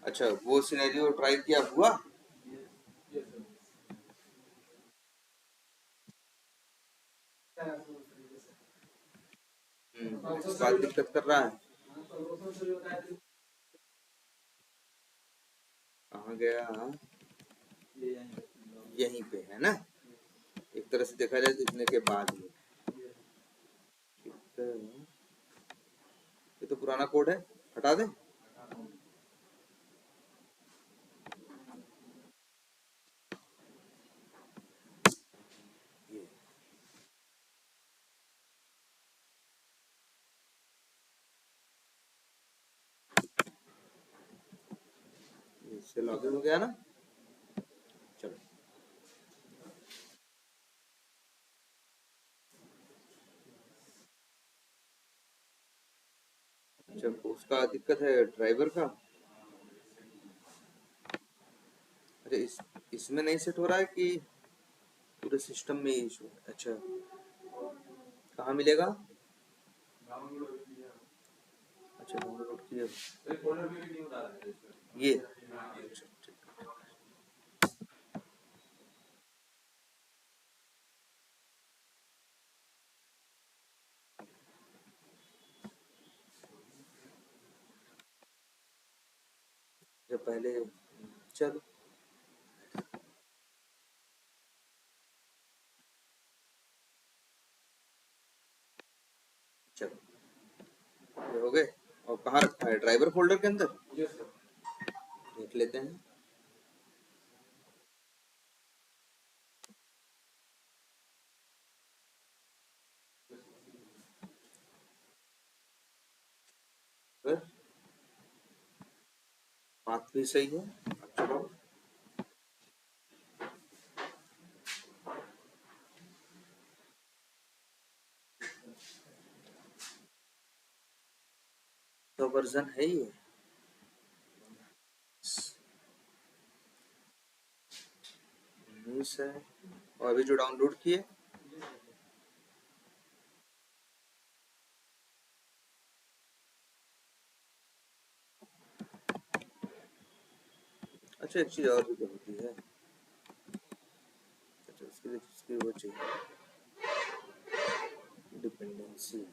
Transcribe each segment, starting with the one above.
अच्छा, वो scenario try किया, हुआ? इस बात दिक्कत कर रहा है। कहाँ गया? यहीं पे है ना, एक तरह से देखा जाए तो इतने के बाद ही। ये तो पुराना कोड है, हटा दें? ये इससे लॉगिन हो गया ना। चलो, जब उसका दिक्कत है ड्राइवर का। अरे इसमें नहीं सेट हो रहा है कि पूरे सिस्टम में इशू है? अच्छा, कहाँ मिलेगा? अच्छा, डाउनलोड किया ये। अच्छा, ठीक। जब पहले, चलो चलो, ये हो गए। और कहाँ रखा है? ड्राइवर फोल्डर के अंदर देख लेते हैं। फिर बात भी सही है। चलो, तो वर्जन है ये 19 है। और अभी जो डाउनलोड किए, अच्छा एक चीज और भी तो होती है। अच्छा, उसके वो चाहिए, डिपेंडेंसी।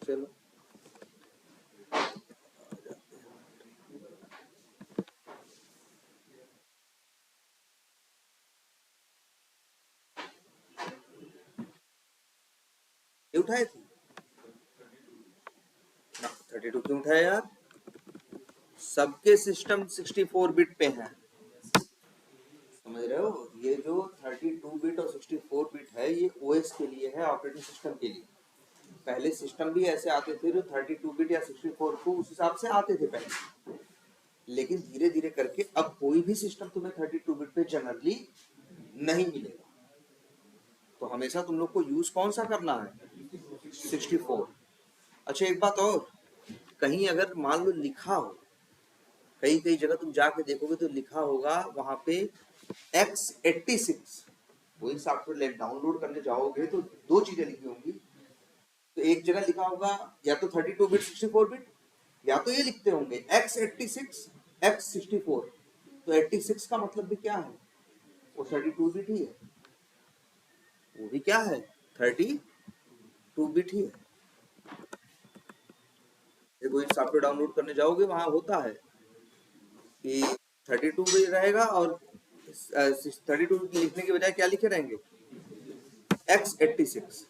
चलो, ये उठाए थे ना? 32 क्यों उठाया यार? सबके सिस्टम 64 बिट पे हैं, समझ रहे हो? ये जो 32 बिट और 64 बिट है, ये ओएस के लिए है, ऑपरेटिंग सिस्टम के लिए। पहले सिस्टम भी ऐसे आते थे जो 32 बिट या 64 को उस हिसाब से आते थे पहले, लेकिन धीरे धीरे करके अब कोई भी सिस्टम तुम्हें 32 बिट पे जनरली नहीं मिलेगा। तो हमेशा तुम लोग को यूज कौन सा करना है? 64। अच्छा, एक बात और, कहीं अगर मान लो लिखा हो, कई कई जगह तुम जाके देखोगे तो लिखा होगा वहां पे x86। वही सॉफ्टवेयर डाउनलोड करने जाओगे तो दो चीजें लिखी होंगी। तो एक जगह लिखा होगा या तो 32 बिट 64 बिट, या तो ये लिखते होंगे x86 x64। तो 86 का मतलब भी क्या है? वो 32 बिट ही है। वो भी क्या है? 32 बिट ही है। ये कोई सॉफ्टवेयर डाउनलोड करने जाओगे वहां होता है कि 32 भी रहेगा, और 32 लिखने के बजाय क्या लिखे रहेंगे? x86।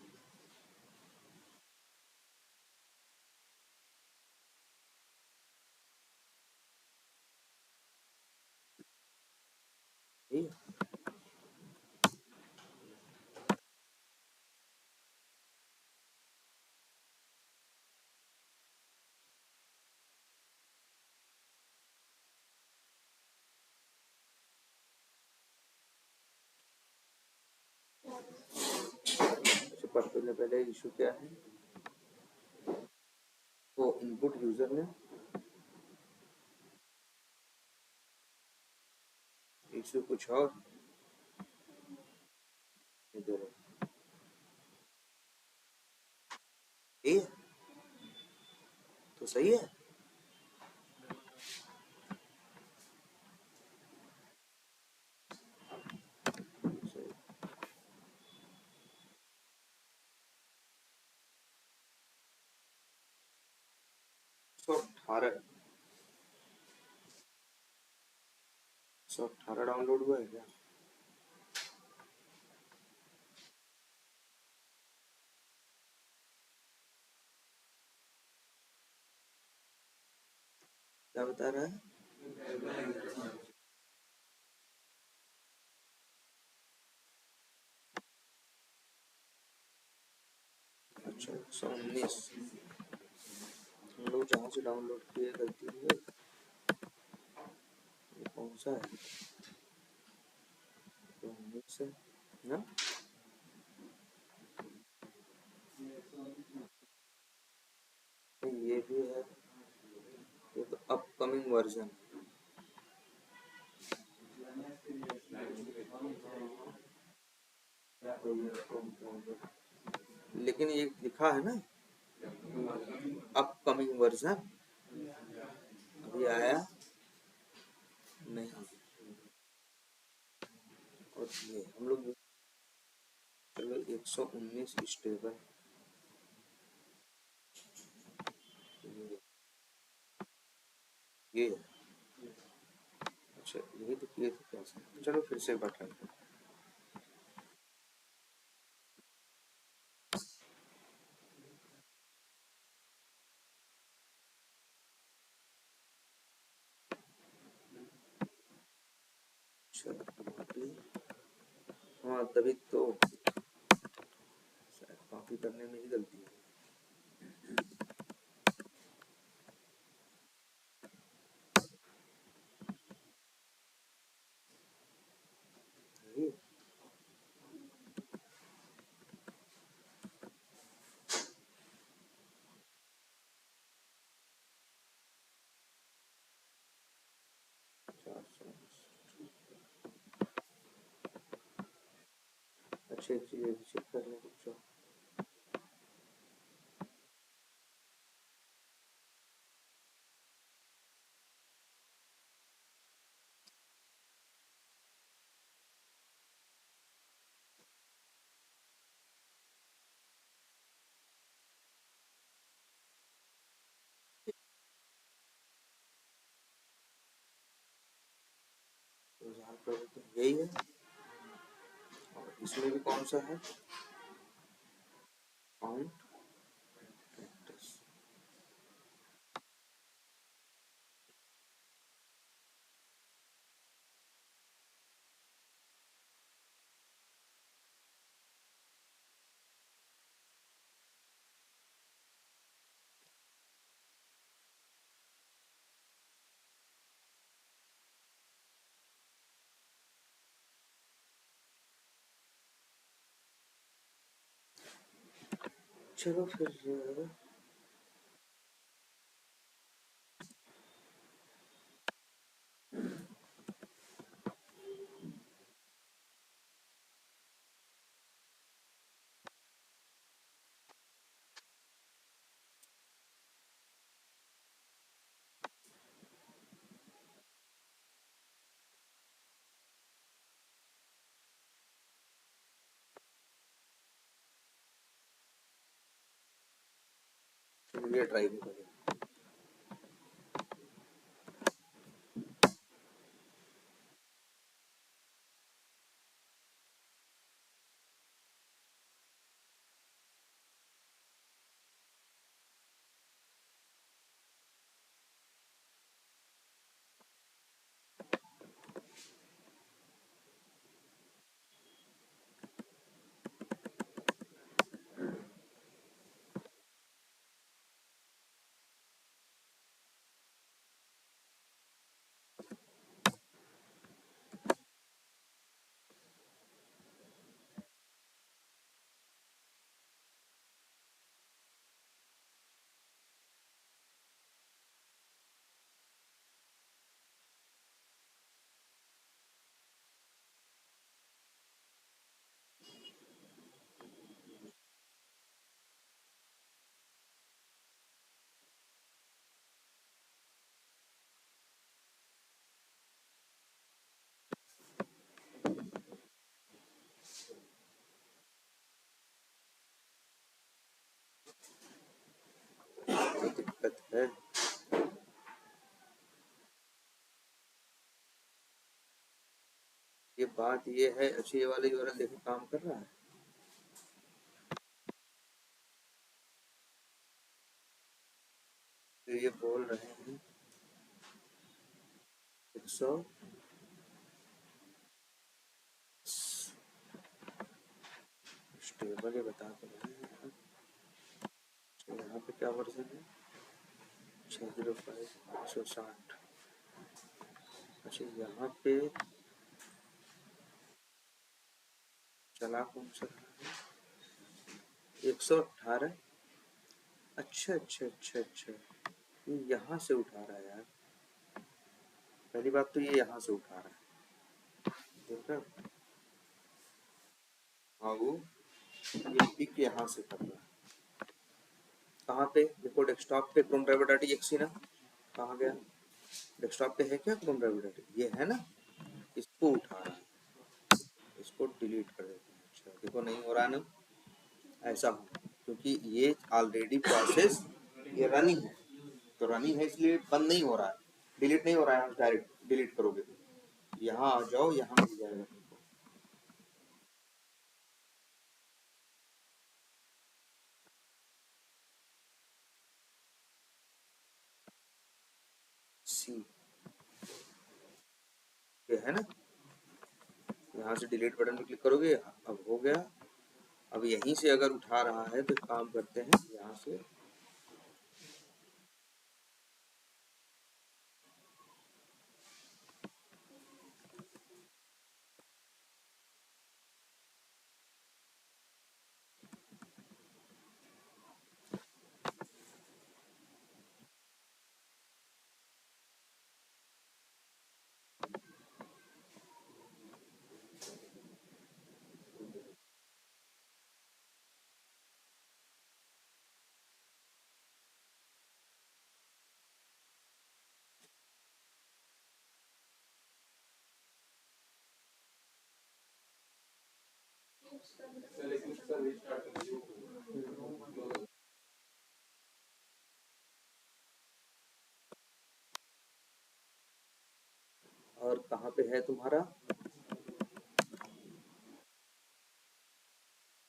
पर पहले पहले इशू क्या है? वो इनपुट यूजर ने इशू कुछ और, दे रहे हो, ये तो सही है। सही। 118, 118 डाउनलोड हुआ है क्या? क्या बता रहा है? अच्छा 119, हम लोग जहाँ से डाउनलोड किए गलती है, ये कौन सा है? 119 है ना? ये भी है, ये तो अपकमिंग वर्जन। लेकिन ये लिखा है ना अपकमिंग वर्जन, अभी आया नहीं। और ये हम लोग चलो 119 स्टेबल, ये है। अच्छा यही तो किए थे कैसे, चलो फिर से बटन। हाँ तभी तो शायद कॉपी करने में ही गलती है। ये अच्छा एक चीज चेक कर लें कुछ। यही है, और इसमें भी कौन सा है, काउंट प्रैक्टिस। चलो फिर ये ट्राई भी करें। बात ये है, अच्छा ये वाला यूआरएल देखो काम कर रहा है। तो ये बोल रहे हैं 100 स्टेबल, ये बता तो रहे हैं। यहाँ पे क्या वर्जन है, 605 160। अच्छा यहाँ पे चला कौन सा है, 118। अच्छा अच्छा अच्छा अच्छा, ये यहाँ से उठा रहा है यार। पहली बात तो ये यहाँ से उठा रहा है, देख रहे हो। हाँ वो ये पिक यहाँ से कर रहा है। कहाँ पे देखो, डेस्कटॉप पे क्रोम ड्राइवर डाटा एक्सी ना, कहाँ गया, डेस्कटॉप पे है क्या क्रोम ड्राइवर डाटा, ये है ना, इसको उठा रहा है, इसको डिलीट कर देते हैं। अच्छा देखो नहीं हो रहा ना, ऐसा हो, क्योंकि ये ऑलरेडी प्रोसेस ये रनिंग है, तो रनिंग है इसलिए बंद नहीं हो रहा है, डिलीट नहीं हो रहा है। डायरेक्ट डिलीट करोगे तो यहाँ आ जाओ, यहाँ मिल जाएगा तुमको। सी ये है ना, यहाँ से डिलीट बटन पे क्लिक करोगे, अब हो गया। अब यहीं से अगर उठा रहा है तो काम करते हैं यहाँ से, और कहाँ पे है तुम्हारा,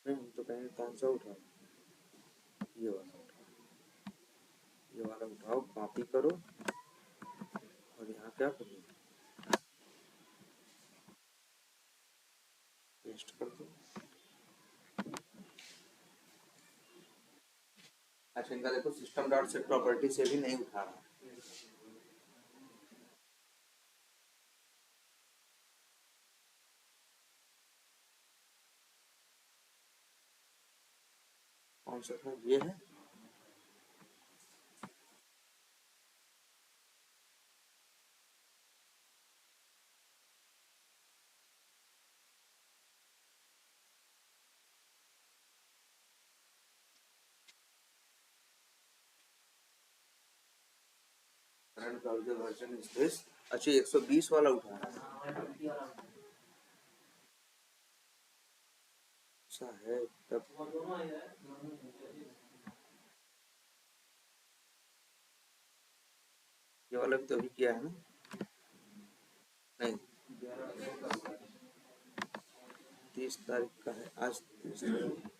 नहीं हम तो कहेंगे कौन सा उठाओ, ये वाला उठाओ, ये वाला उठाओ, कॉपी करो और यहाँ क्या करो, पेस्ट कर दो। अच्छा इनका देखो सिस्टम डॉट सेट प्रॉपर्टी से भी नहीं उठा रहा, कौन सा था, ये है। Current browser version is this. अच्छा 120 वाला उठा रहा है, ऐसा है तब। ये वाला भी तो अभी किया है ना, नहीं 30 तारीख का है, आज 30 तारीख।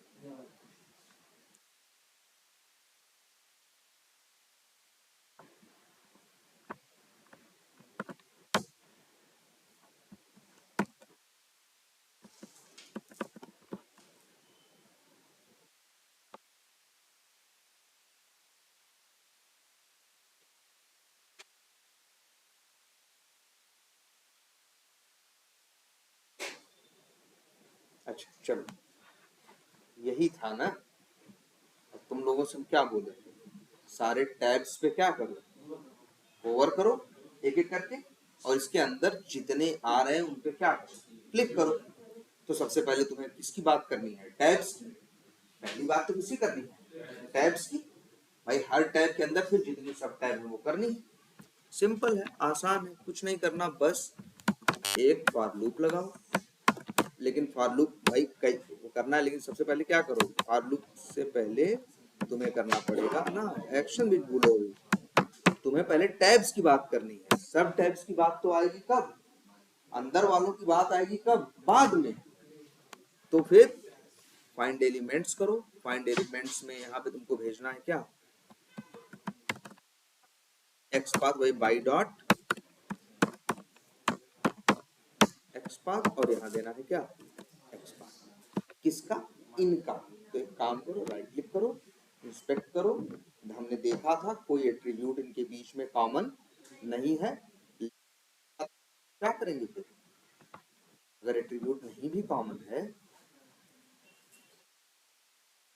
अच्छा चलो यही था ना। अब तुम लोगों से हम क्या बोले, सारे टैब्स पे क्या करो, होवर करो एक एक करके, और इसके अंदर जितने आ रहे हैं उन पे क्या करो, क्लिक करो। तो सबसे पहले तुम्हें किसकी बात करनी है, टैब्स की। पहली बात तो किसी करनी है, टैब्स की। भाई हर टैब के अंदर फिर जितनी सब टैब है वो करनी है। सिंपल है, आसान है, कुछ नहीं करना, बस एक फॉर लूप लगाओ। लेकिन फॉर लूप भाई कई वो करना है, लेकिन सबसे पहले क्या करो, फॉर लूप से पहले तुम्हें करना पड़ेगा ना, एक्शन भी भूलोगे, तुम्हें पहले टैब्स की बात करनी है। सब टैब्स की बात तो आएगी कब, अंदर वालों की बात आएगी कब? बाद में। तो फिर फाइंड एलिमेंट्स करो। फाइंड एलिमेंट्स में यहाँ पे तुमको भेजना है क्या? एक्स पाथ, वही बाई डॉट एक्स पाथ, और यहाँ देना है क्या? X path. किसका? इनका। तो एक काम करो, राइट क्लिक करो, इंस्पेक्ट करो। हमने देखा था कोई एट्रीब्यूट इनके बीच में कॉमन नहीं है। क्या करेंगे फिर? अगर एट्रीब्यूट नहीं भी कॉमन है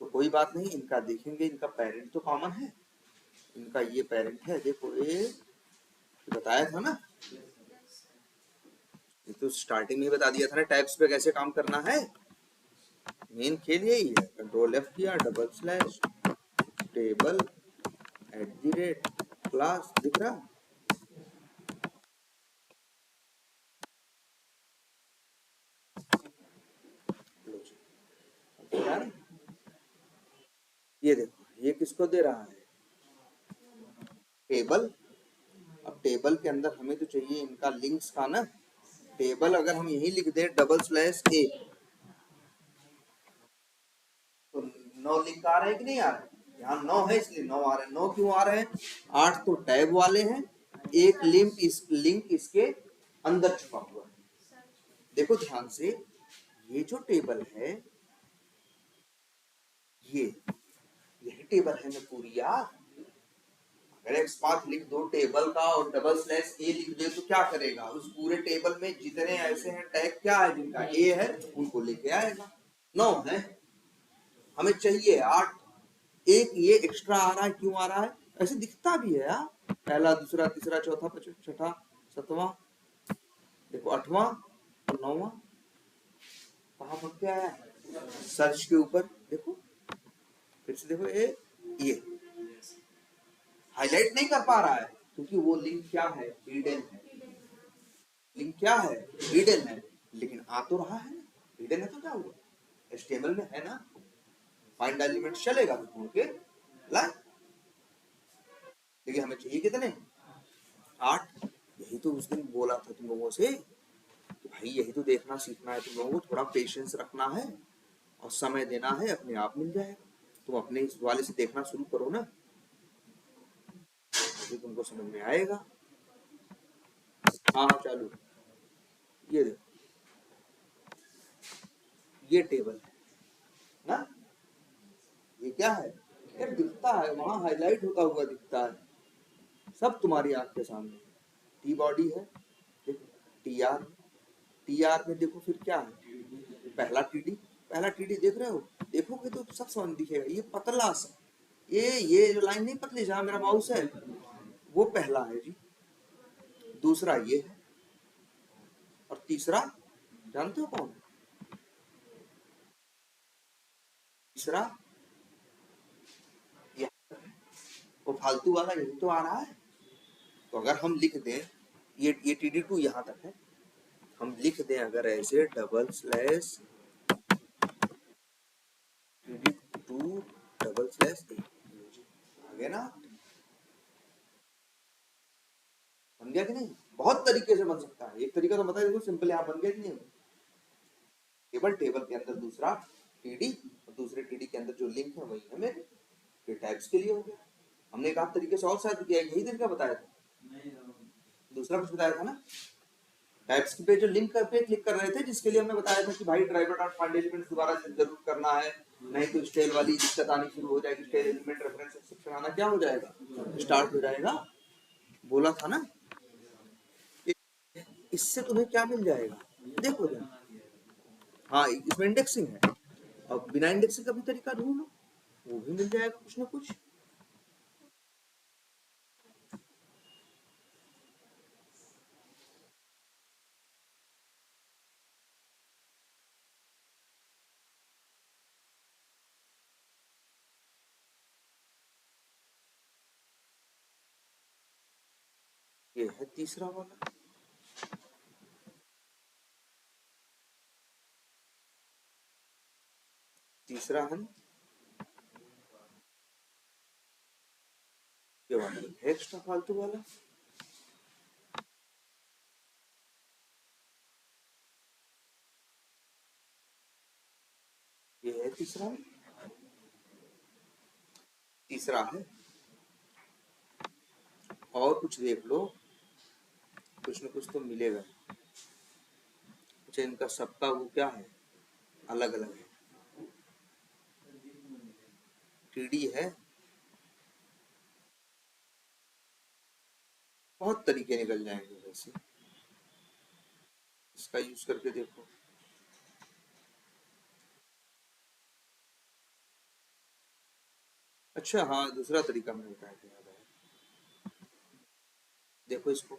तो कोई बात नहीं, इनका देखेंगे, इनका पेरेंट तो कॉमन है। इनका ये पेरेंट है, देखो ये बताया था ना, ये तो स्टार्टिंग में बता दिया था ना टाइप्स पे कैसे काम करना है। मेन खेल यही है। कंट्रोल एफ किया, डबल स्लैश टेबल @ क्लास, दिख रहा? ये देखो, ये किसको दे रहा है? टेबल। अब टेबल के अंदर हमें तो चाहिए इनका लिंक्स का ना। टेबल अगर हम यही लिख दें डबल स्लैश ए, तो 9 लिंक आ रहे हैं कि नहीं आ रहे? यहाँ 9 है इसलिए 9 आ रहे हैं। 9 क्यों आ रहे हैं? 8 तो टैब वाले हैं, एक लिंक इसके अंदर छुपा हुआ है। देखो ध्यान से, ये जो टेबल है, ये यही टेबल है ना पूरी यार। अगर एक्स पाथ लिख दो टेबल का और डबल स्लैश ए लिख दे तो क्या करेगा? उस पूरे टेबल में जितने ऐसे हैं टैग क्या है जिनका ए है उनको लेके आएगा। 9 है, हमें चाहिए 8। एक ये एक्स्ट्रा आ रहा है, क्यों आ रहा है? ऐसे दिखता भी है यार, पहला दूसरा तीसरा चौथा पांचवा छठा सातवां, देखो 8वां और 9वां कहाँ भाग के आया है? सर्च के ऊपर देखो, फिर से देखो, ये हाईलाइट नहीं कर पा रहा है क्योंकि वो लिंक क्या है? हिडन है। लिंक क्या है? हिडन है। लेकिन आ तो रहा है ना, हिडन है तो क्या हुआ? एचटीएमएल में है ना, फाइंड एलिमेंट चलेगा तो ढूंढ के ला। लेकिन हमें चाहिए कितने? 8। यही तो उस दिन बोला था तुम लोगों से कि भाई यही तो देखना सीखना है तुम लोगों को, थोड़ा पेशेंस रखना है और समय देना है, अपने आप मिल जाएगा। तुम अपने इस वाले से देखना शुरू करो ना, तो तुमको समझ में आएगा। हाँ चालू। ये देखो, ये टेबल है ना, ये क्या है यार? दिखता है वहां, हाईलाइट होता हुआ दिखता है, सब तुम्हारी आंख के सामने। टी बॉडी है, देखो टी आर, टी आर में देखो फिर क्या है? पहला टीडी, पहला टीडी देख रहे हो? देखोगे तो सब समझ दिखेगा। ये पतला सा, ये जो लाइन नहीं पतली जहां मेरा माउस है, वो पहला है जी। दूसरा ये है, और तीसरा जानते हो कौन? तीसरा ये, वो फालतू वाला यही तो आ रहा है। तो अगर हम लिख दें, ये TD2 यहाँ तक है, हम लिख दें अगर ऐसे double slash TD2 double slash ए, आगे ना, बन गया कि नहीं? बहुत तरीके से बन सकता है, एक तरीका तो बता देखो सिंपल, यहाँ बन गया कि नहीं? केवल टेबल के अंदर दूसरा टीडी और दूसरे टीडी के अंदर जो लिंक है वही है मेरे, ये टैग्स के लिए हो गया। हमने एक आध तरीके से और शायद किया, यही तरीका बताया था, दूसरा कुछ बताया था ना। टैग्स पे जो लिंक पे क्लिक कर रहे थे, जिसके लिए हमने बताया था कि भाई ड्राइवर डॉट फाइंड एलिमेंट दोबारा जरूर करना है, नहीं तो स्टेल वाली दिक्कत आनी शुरू हो जाएगी। स्टेल एलिमेंट रेफरेंस एक्सेप्शन आना क्या हो जाएगा? स्टार्ट हो जाएगा। बोला था ना। इससे तुम्हें क्या मिल जाएगा? देखो जरा, हाँ इसमें इंडेक्सिंग है, और बिना इंडेक्सिंग का भी तरीका ढूंढो, वो भी मिल जाएगा कुछ ना कुछ। ये है तीसरा वाला, तीसरा है ये वाला है एक्स्ट्रा फालतू वाला। तीसरा है। और कुछ देख लो, कुछ न कुछ तो मिलेगा। अच्छा, इनका सबका वो क्या है, अलग अलग है। टीडी है, बहुत तरीके निकल जाएंगे वैसे, इसका यूज करके देखो। अच्छा हाँ, दूसरा तरीका मैंने बताया था, याद आया। देखो इसको,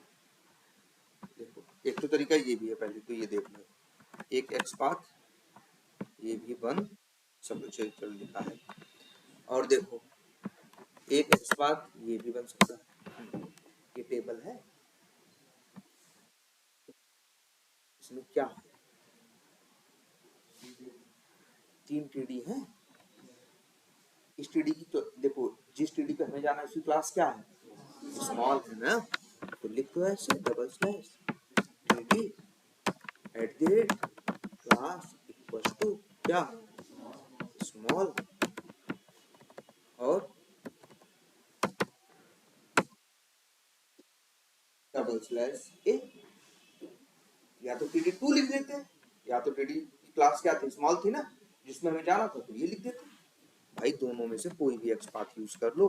देखो एक तो तरीका ये भी है, पहले तो ये देख लो, एक एक्स पाथ, ये भी बन, सब कुछ चल लिखा है। और देखो एक एक्स पाथ, ये भी बन सकता है। ये टेबल है, इसमें क्या है, 3 टीडी है। इस टीडी की तो देखो, जिस टीडी पे हमें जाना है उसकी क्लास क्या है, स्मॉल है ना, तो लिख दो ऐसे double slash TD at the rate class equals to क्या, स्मॉल और डबल स्लैश ए। या तो टीडी 2 लिख देते हैं, या तो टीडी की क्लास क्या थी, स्मॉल थी ना, जिसमें हमें जाना था, तो ये लिख देते। भाई दोनों में से कोई भी एक्स पाथ यूज कर लो।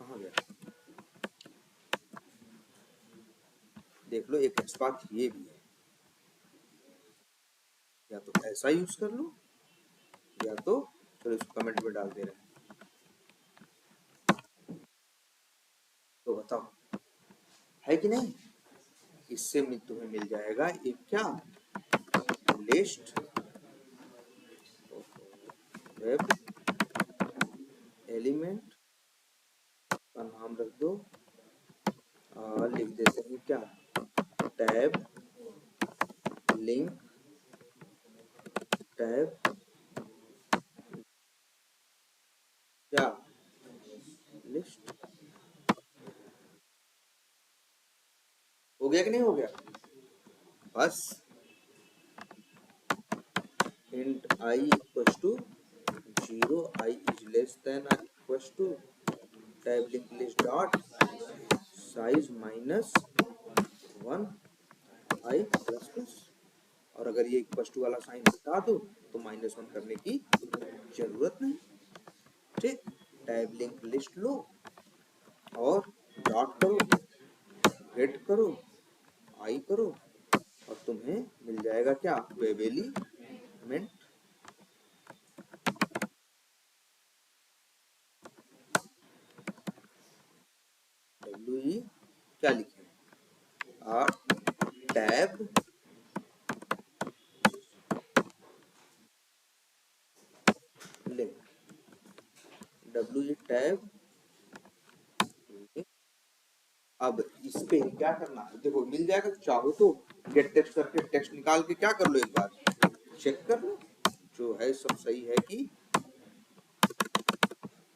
कहाँ गया, देख लो एक एक्स पाथ ये भी है, या तो ऐसा यूज कर लो, या तो चलो इसको कमेंट में डाल दे रहे हैं। तो बताओ है कि नहीं, इससे तुम्हें मिल जाएगा एक क्या, लिस्ट वेब एलिमेंट का नाम रख दो, और लिख देते हैं क्या, टैब लिंक टैब क्या, लिस्ट। हो गया कि नहीं हो गया, बस int I equals to 0, I is less than or equals to tab linked list dot size minus 1 I plus plus. और अगर ये इक्वल टू वाला साइन हटा दो तो -1 करने की जरूरत नहीं। ठीक, टैब लिंक लिस्ट लो और डॉट करो, गेट करो, आई करो, और तुम्हें मिल जाएगा क्या, वेब एलिमेंट। डब्ल्यू क्या लिखे, और टैब लिंक, डब्ल्यू टैब। अब इस पे क्या करना है, देखो मिल जाएगा, चाहो तो गेट टेक्स्ट करके टेक्स्ट निकाल के क्या कर लो, एक बार चेक कर लो जो है सब सही है कि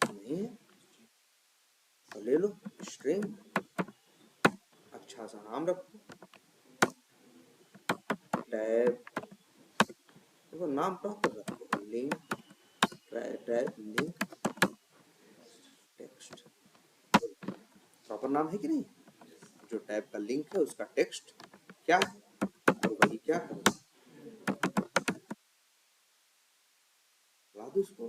नहीं है। तो ले लो स्ट्रिंग, अच्छा सा नाम रखो, टैब, देखो नाम प्रॉपर रखो, link tab link text, proper नाम है कि नहीं, जो टैब का लिंक है उसका टेक्स्ट क्या है, तो वही क्या करो, ला दो इसको।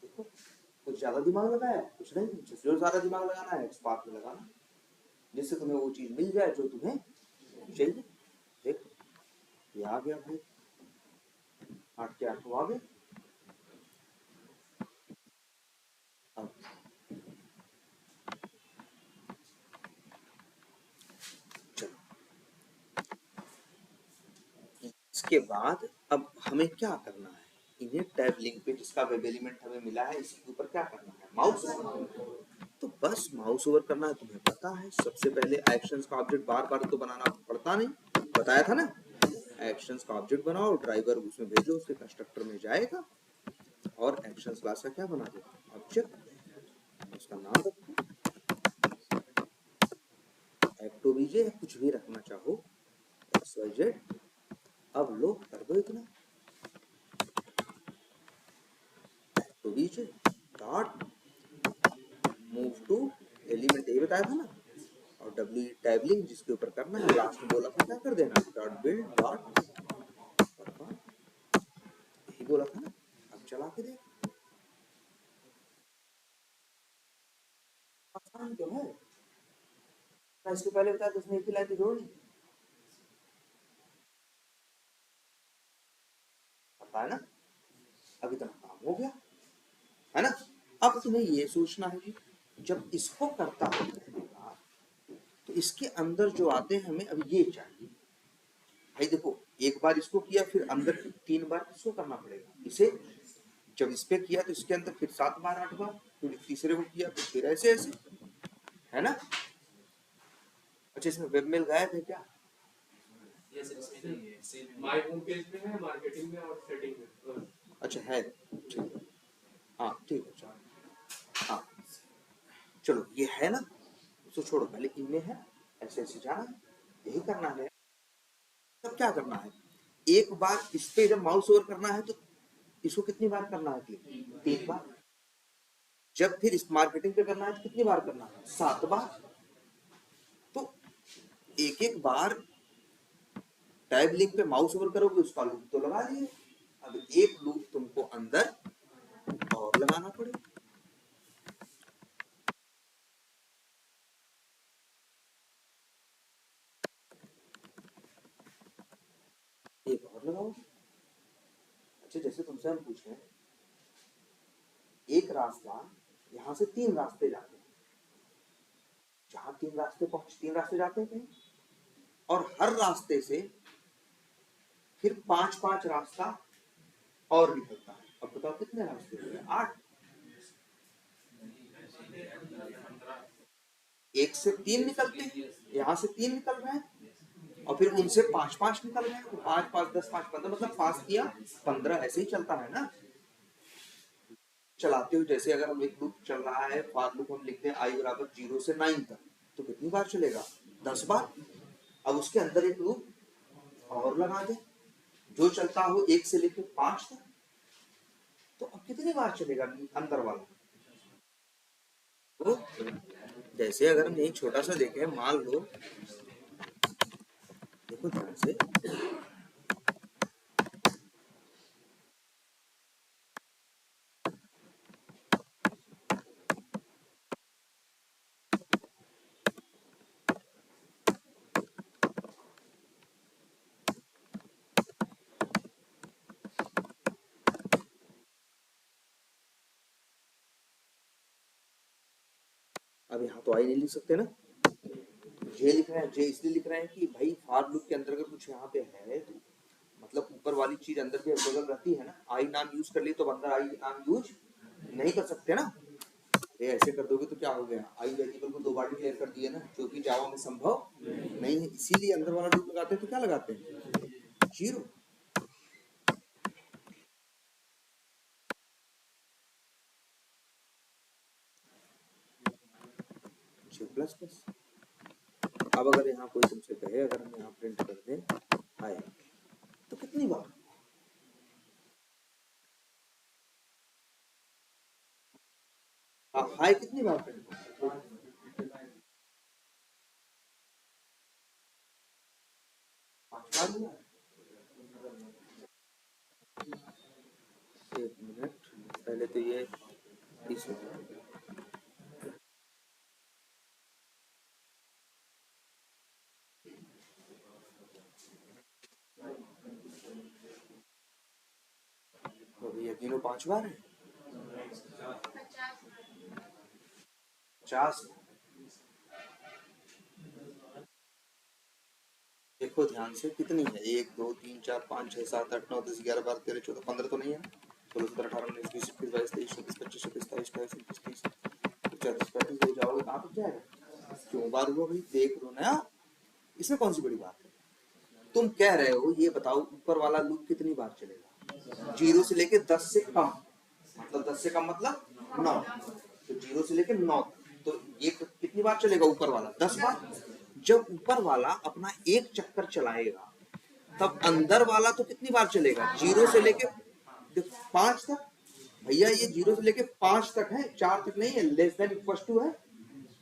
देखो कुछ ज्यादा दिमाग लगाया, कुछ नहीं, जो सारा दिमाग लगाना है स्पार्क में लगाना, जिससे तुम्हें वो चीज मिल जाए जो तुम्हें चाहिए। देखो ये आ गया भाई, 8 के 8 आ गए। अब चलो, इसके बाद अब हमें क्या करना है, इन्हें टैब लिंक पे जिसका वेब एलिमेंट हमें मिला है इसके ऊपर क्या करना है, माउस, तो बस माउस ओवर करना है। तुम्हें पता है सबसे पहले एक्शंस का ऑब्जेक्ट बार बार तो बनाना पड़ता नहीं, बताया था ना, एक्शंस का ऑब्जेक्ट बनाओ, ड्राइवर उसमें भेजो, उसके कंस्ट्रक्टर में जाएगा, और एक्शंस क्लास का क्या बना दो, ऑब्जेक्ट, उसका नाम रखो, एक्टोबीजे, कुछ भी रखना चाहो, XYZ, अब लो कर दो इतना, तो बीच डॉट मूव टू एलिमेंट यही बताया था ना, और डब्ल्यू टैब लिंक जिसके ऊपर करना है, लास्ट में बोला था क्या कर देना, डॉट बिल्ड डॉट परफॉर्म, यही बोला था ना। अब चला के देख, आसान तो है, मैं इसके पहले बताया तो उसने एक ही लाइन तो जोड़नी, पता है ना। अब इतना काम हो गया है ना। अब तुम्हें ये सोचना है कि जब इसको करता है तो इसके अंदर जो आते हैं हमें अब ये चाहिए। भाई देखो, एक बार इसको किया फिर अंदर 3 बार इसको करना पड़ेगा, इसे जब इस पे किया तो इसके अंदर फिर 7 बार 8 बार, फिर तीसरे को किया तो फिर ऐसे ऐसे, है ना। अच्छा इसमें वेबमेल गायब है क्या? यस, इसमें नहीं है, माय होम पेज में है, मार्केटिंग में और सेटिंग में। अच्छा है, ठीक है, हाँ ठीक है, चलो हाँ चलो ये है ना, उसको छोड़ो, पहले इनमें है, ऐसे ऐसे जाना है, यही करना है। तब क्या करना है, एक बार इस पे जब माउस ओवर करना है तो इसको कितनी बार करना है, क्लिक 3 बार। जब फिर इस मार्केटिंग पे करना है तो कितनी बार करना है, 7 बार। तो एक एक बार टैब लिंक पे माउस ओवर करोगे उसका लूप तो लगा लिए, अब एक लूप तुमको अंदर और लगाना पड़ेगा। एक और लगाओ। अच्छा जैसे तुमसे हम पूछे एक रास्ता, यहाँ से 3 रास्ते जाते हैं, जहां 3 रास्ते जाते हैं कहीं, और हर रास्ते से फिर 5-5 रास्ता और निकलता है। अब बताओ कितने रास्ते हुए, 8। एक से 3 निकलते हैं, यहाँ से 3 निकल रहे हैं, और फिर उनसे 5-5 निकल रहे हैं, तो 5 5 10 5 15, मतलब 5 किया 15, ऐसे ही चलता है ना। चलाते हुए जैसे अगर हम एक लूप चल रहा है, फॉर लूप हम लिखते हैं i बराबर 0 से 9 तक, तो कितनी बार चलेगा, 10 बार। अब उसके अंदर एक लूप और लगा दे जो चलता हो 1 से लेकर 5 तक, तो अब कितनी बार चलेगा अंदर वाला। तो जैसे अगर हम यही छोटा सा देखें, मान लो, देखो ध्यान से, अब यहाँ तो आई नहीं लिख सकते ना, जे लिख रहे हैं, जे इसलिए लिख रहे हैं कि भाई फॉर लूप के अंदर अगर कुछ यहाँ पे है तो मतलब ऊपर वाली चीज अंदर भी अवेलेबल रहती है ना। आई नाम यूज कर लिए तो अंदर आई नाम यूज नहीं कर सकते ना। ये ऐसे कर दोगे तो क्या हो गया, आई वेरिएबल को 2 बार डिक्लेयर कर दिया ना, जो कि जावा में संभव नहीं है, इसीलिए अंदर वाला लूप लगाते हैं। तो क्या लगाते हैं, 0। Plus plus. अब अगर यहाँ कोई तुमसे कहे, अगर हम यहाँ प्रिंट कर दें हाय, तो कितनी बार, हाय कितनी बार प्रिंट, 5 बार हुआ। 1 मिनट, पहले तो ये इस तो ये तीनों 5 बार है, 50। देखो ध्यान से कितनी है, 1 2 3 4 5 6 7 8 9 10 11 12 13 14 15 तो नहीं है, 16 17 18 19 20 21 22 23 24 25 26 27 28 29 30 34 35 हो जाओगे, कहाँ तक जाएगा। क्यों बार हुआ भाई, देख लो ना, इसमें कौन सी बड़ी बात है। तुम कह रहे हो ये बताओ ऊपर वाला लूप कितनी बार चलेगा, 0 से लेके 10 से कम, मतलब 10 से कम मतलब 9, तो 0 से लेके 9, तो ये कितनी बार चलेगा ऊपर वाला, 10 बार। जब ऊपर वाला अपना एक चक्कर चलाएगा तब अंदर वाला तो कितनी बार चलेगा, 0 से लेके 5 तक। भैया ये 0 से लेके 5 तक है, 4 तक नहीं है, लेस देन इक्वल टू है।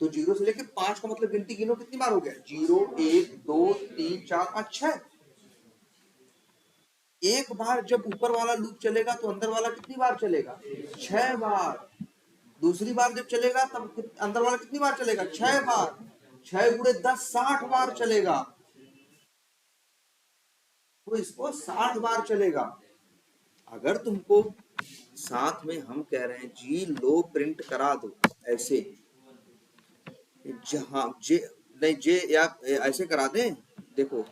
तो 0 से लेके 5 का मतलब गिनती गिनो कितनी बार हो गया, 0 1 2 3 4 5 6। एक बार जब ऊपर वाला लूप चलेगा तो अंदर वाला कितनी बार चलेगा, 6 बार। दूसरी बार जब चलेगा तब अंदर वाला कितनी बार चलेगा, 6 बार। 6 गुणे 10 60 बार चलेगा, तो इसको 60 बार चलेगा। अगर तुमको साथ में हम कह रहे हैं जी लो प्रिंट करा दो ऐसे, जहां जे नहीं जे या ऐसे करा दें, देखो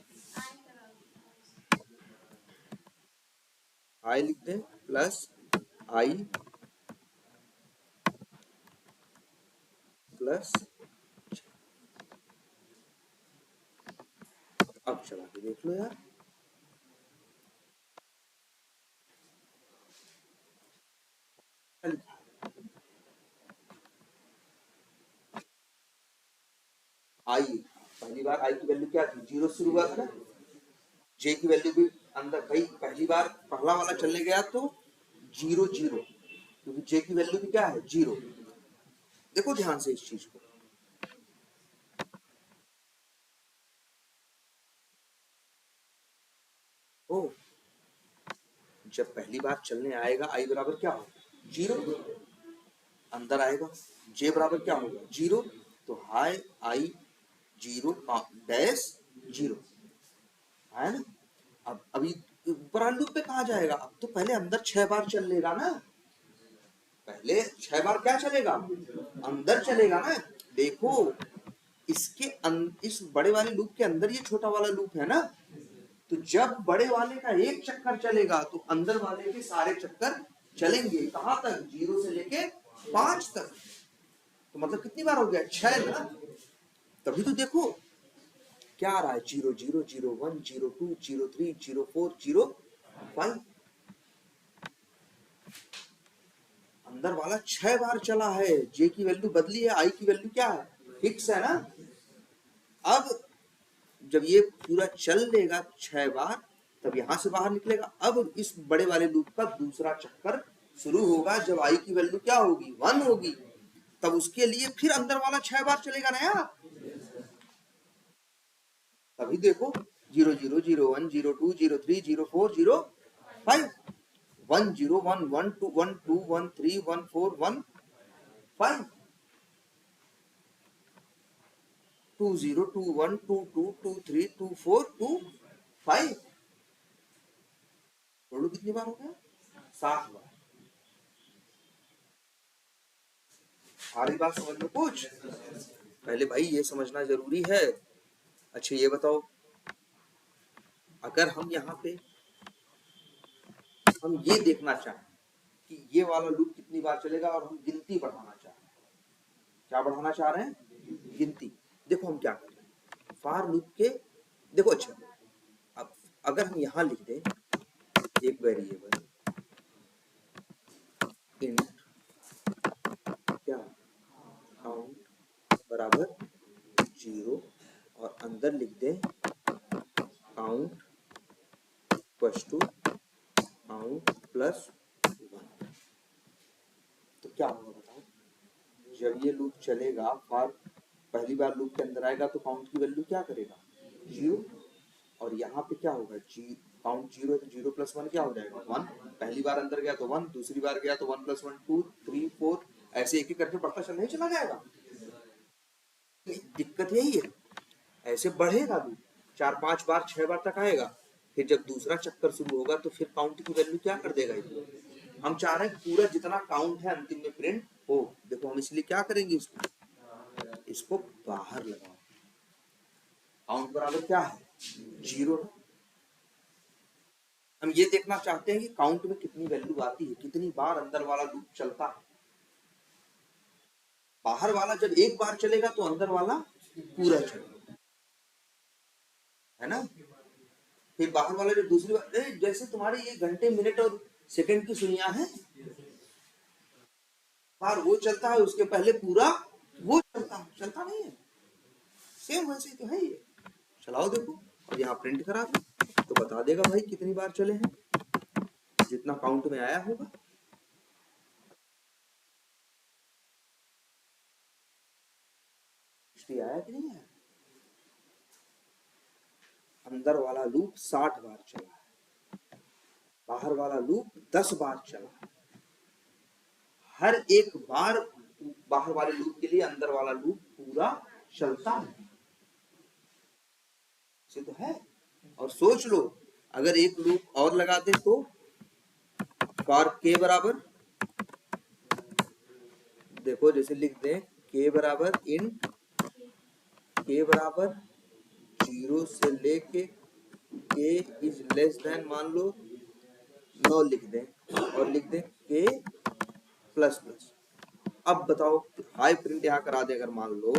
आई लिख दें प्लस आई प्लस, अब चला के देख लो यार, आई पहली बार आई की वैल्यू क्या थी, 0 से शुरू हुआ था। जे की वैल्यू भी अंदर भाई पहली बार पहला वाला चलने गया तो 0 0, क्योंकि जे की वैल्यू भी क्या है 0। देखो ध्यान से इस चीज को, ओ जब पहली बार चलने आएगा आई बराबर क्या होगा 0, अंदर आएगा जे बराबर क्या होगा 0, तो हाई आई 0 डैश 0 है ना। अब अभी ऊपर लूप पे कहा जाएगा, अब तो पहले अंदर 6 बार चल लेगा ना, पहले 6 बार क्या चलेगा, अंदर चलेगा ना। देखो इस बड़े वाले लूप के अंदर ये छोटा वाला लूप है ना, तो जब बड़े वाले का एक चक्कर चलेगा तो अंदर वाले के सारे चक्कर चलेंगे, कहां तक, 0 से लेके 5 तक। तो मतलब कितनी बार हो गया, 6 ना। तभी तो देखो क्या आ रहा है, 0 0 0 1 0 2 0 3 0 4 0 5। अंदर वाला 6 बार चला है, जे की वैल्यू बदली है, आई की वैल्यू क्या है, फिक्स है ना। अब जब ये पूरा चल लेगा 6 बार, तब यहां से बाहर निकलेगा। अब इस बड़े वाले लूप का दूसरा चक्कर शुरू होगा जब आई की वैल्यू क्या होगी 1 होगी, तब उसके लिए फिर अंदर वाला 6 बार चलेगा ना यार। तभी देखो 0 0 0 1 0 2 0 3 0 4 0 5 1 0 1 1 2 1 2 1 3 1 4 1 5 2 0 2 1 2 2 2 3 2 4 2 5। टोटल कितनी बार हो गया, 7 बार। आ रही बात समझ में कुछ, पहले भाई ये समझना जरूरी है। अच्छा ये बताओ, अगर हम यहाँ पे हम ये देखना चाहें कि ये वाला लूप कितनी बार चलेगा और हम गिनती बढ़ाना चाह रहे हैं, क्या बढ़ाना चाह रहे हैं, गिनती। देखो हम क्या कर रहे हैं, फार लूप के देखो, अच्छा अब अगर हम यहाँ लिख दें एक वेरिएबल इंट क्या काउंट बराबर 0 और अंदर लिख दें count equals to count plus 1, तो क्या होगा बताओ, जब ये लूप चलेगा फॉर पहली बार लूप के अंदर आएगा तो काउंट की वैल्यू क्या करेगा 0, और यहाँ पे क्या होगा जी काउंट 0 है तो 0 प्लस 1 क्या हो जाएगा 1। पहली बार अंदर गया तो 1, दूसरी बार गया तो 1 प्लस 1 2 3 4, ऐसे एक एक करके बढ़ता चल नहीं चला जाएगा। दिक्कत यही है, ऐसे बढ़ेगा लूप 4 5 बार 6 बार तक आएगा, फिर जब दूसरा चक्कर शुरू होगा तो फिर काउंट की वैल्यू क्या कर देगा ये। हम चाह रहे हैं पूरा जितना काउंट है अंतिम में प्रिंट हो। देखो हम इसलिए क्या करेंगे, इसको बाहर लगाओ, काउंट बराबर क्या है 0। हम ये देखना चाहते हैं कि काउंट में कितनी वैल्यू आती है, कितनी बार अंदर वाला लूप चलता है। बाहर वाला जब एक बार चलेगा तो अंदर वाला पूरा चलेगा, है ना। फिर बाहर वाला जब दूसरी बार, जैसे तुम्हारे ये घंटे मिनट और सेकंड की सुनिया है, बार वो चलता है उसके पहले पूरा वो चलता नहीं है, सेम वैसे ही तो है ये। चलाओ देखो और यहाँ प्रिंट करा दो। तो बता देगा भाई कितनी बार चले हैं, जितना काउंट में आया होगा। आया कि नहीं आया? अंदर वाला लूप 60 बार चला है, बाहर वाला लूप 10 बार चला है। हर एक बार बाहर वाले लूप के लिए अंदर वाला लूप पूरा चलता है, से तो है। और सोच लो अगर एक लूप और लगा दे तो फॉर के बराबर, देखो जैसे लिख दें के बराबर इन के बराबर 0 से लेके के इज लेस देन मान लो 9 लिख दें और लिख दें के प्लस प्लस। अब बताओ हाई प्रिंट यहां करा दे, अगर मान लो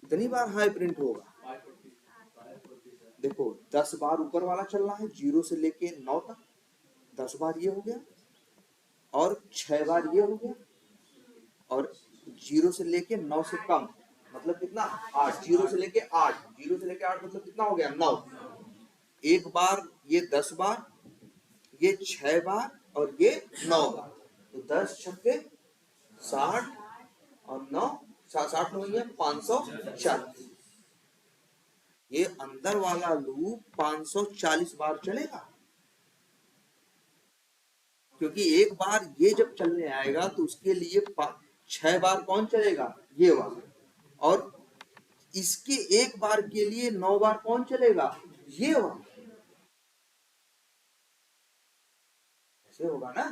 कितनी बार हाई प्रिंट होगा? देखो 10 बार ऊपर वाला चलना है 0 से लेके 9 तक, 10 बार ये हो गया और 6 बार ये हो गया, और 0 से लेके 9 से कम मतलब कितना 8, 0 से लेके 8, 0 से लेके 8 मतलब कितना हो गया 9। एक बार ये 10 बार, ये 6 बार और ये 9 बार, तो 10 छक्के 60 और 9 60 में हुई है 540। ये अंदर वाला लूप 540 बार चलेगा, क्योंकि एक बार ये जब चलने आएगा तो उसके लिए 6 बार कौन चलेगा ये वाला, और इसके एक बार के लिए 9 बार कौन चलेगा ये वाला। ऐसे होगा ना।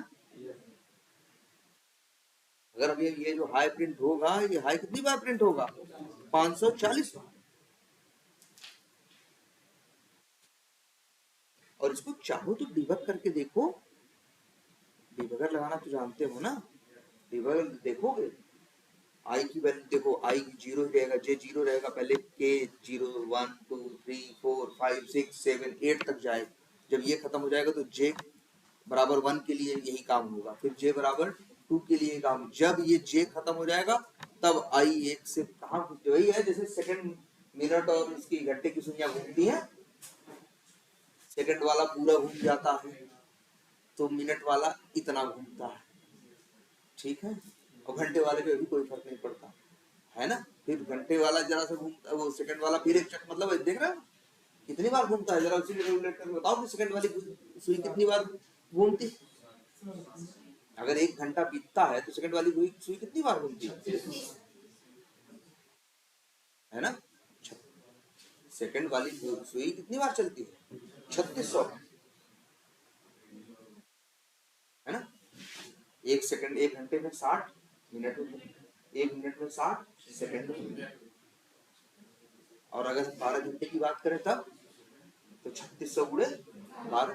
अगर अब ये जो हाई प्रिंट होगा, ये हाई कितनी बार प्रिंट होगा 540 बार। और इसको चाहो तो डिबग करके देखो, डिबगर लगाना तो जानते हो ना, डिबगर देखोगे आई की वैल्यू देखो, आई 0 ही रहेगा, जे 0 रहेगा, पहले के 0 1 2 3 4 5 6 7 8 तक जाए, जब ये खत्म हो जाएगा तो जे बराबर 1 के लिए यही काम होगा, फिर जे बराबर 2 के लिए काम, जब ये जे खत्म हो जाएगा तब आई 1 से कहाँ वही है जैसे सेकंड मिनट और उसकी घंटे की सुइयां घूमती हैं, सेकंड वाला पूरा घूम जाता है तो मिनट वाला इतना घूमता है, ठीक है। और घंटे वाले पे भी कोई फर्क नहीं पड़ता है ना, फिर घंटे वाला जरा सा घूमता, वो सेकंड वाला फिर एक चक मतलब देख रहे हो कितनी बार घूमता है, जरा उसी में रेगुलेट करके बताओ कि सेकंड वाली सुई कितनी बार घूमती। अगर 1 घंटा बीतता है तो सेकंड वाली सुई कितनी बार घूमती है ना, सेकंड वाली सुई कितनी बार चलती है 3600, है ना। 1 सेकंड 1 घंटे में 60 मिनट, 1 मिनट में 60 सेकंड, और अगर 12 घंटे की बात करें तब तो 3600 गुणे 12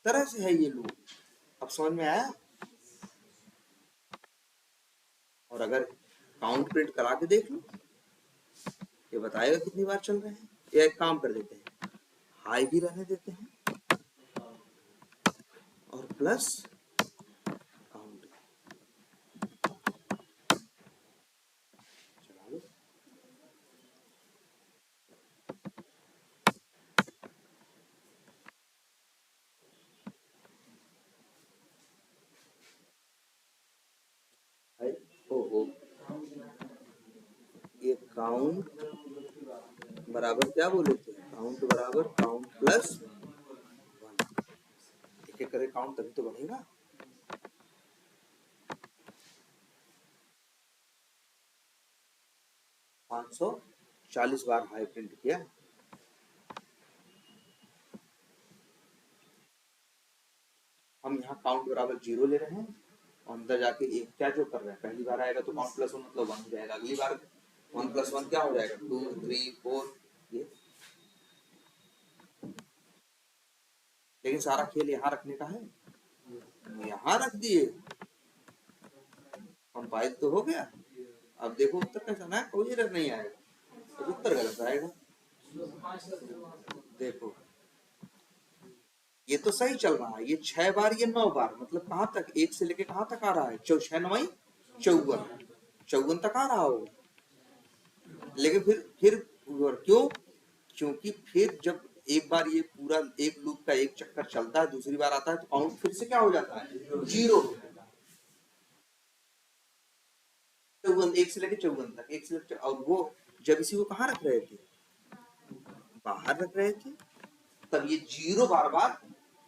तरह से है ये लूप। अब समझ में आया। और अगर काउंट प्रिंट करा के देख लो, ये बताएगा कितनी बार चल रहे हैं। या एक काम कर देते हैं, हाई भी रहने देते हैं और प्लस काउंट चला लो। ओ ये काउंट बराबर क्या बोले थे, काउंट बराबर काउंट प्लस 1, एक एक करे काउंट तभी तो बढ़ेगा। पाँच 540 बार हाई प्रिंट किया। हम यहाँ काउंट बराबर 0 ले रहे हैं और अंदर जाके एक क्या जो कर रहे हैं, पहली बार आएगा तो काउंट प्लस 1 मतलब 1 हो जाएगा, अगली बार 1 + 1 क्या हो जाएगा 2 3 4, ये। लेकिन सारा खेल यहाँ रखने का है, यहाँ रख दिए, कंपाइल तो हो गया। अब देखो उत्तर कैसा ना, कोई एरर नहीं आएगा, तो उत्तर गलत आएगा। देखो ये तो सही चल रहा है, ये 6 बार ये 9 बार मतलब कहाँ तक, 1 से लेके कहाँ तक आ रहा है 6 9 54 तक आ रहा होगा। लेकिन फिर क्यों? क्योंकि फिर जब एक बार ये पूरा एक लूप का एक चक्कर चलता है, दूसरी बार आता है तो काउंट फिर से क्या हो जाता है? 0 हो जाता है। 54, 1 से लेकर 54 तक, 1 से लेकर, और वो जब इसी को कहाँ रख रहे थे? बाहर रख रहे थे, तब ये 0 बार बार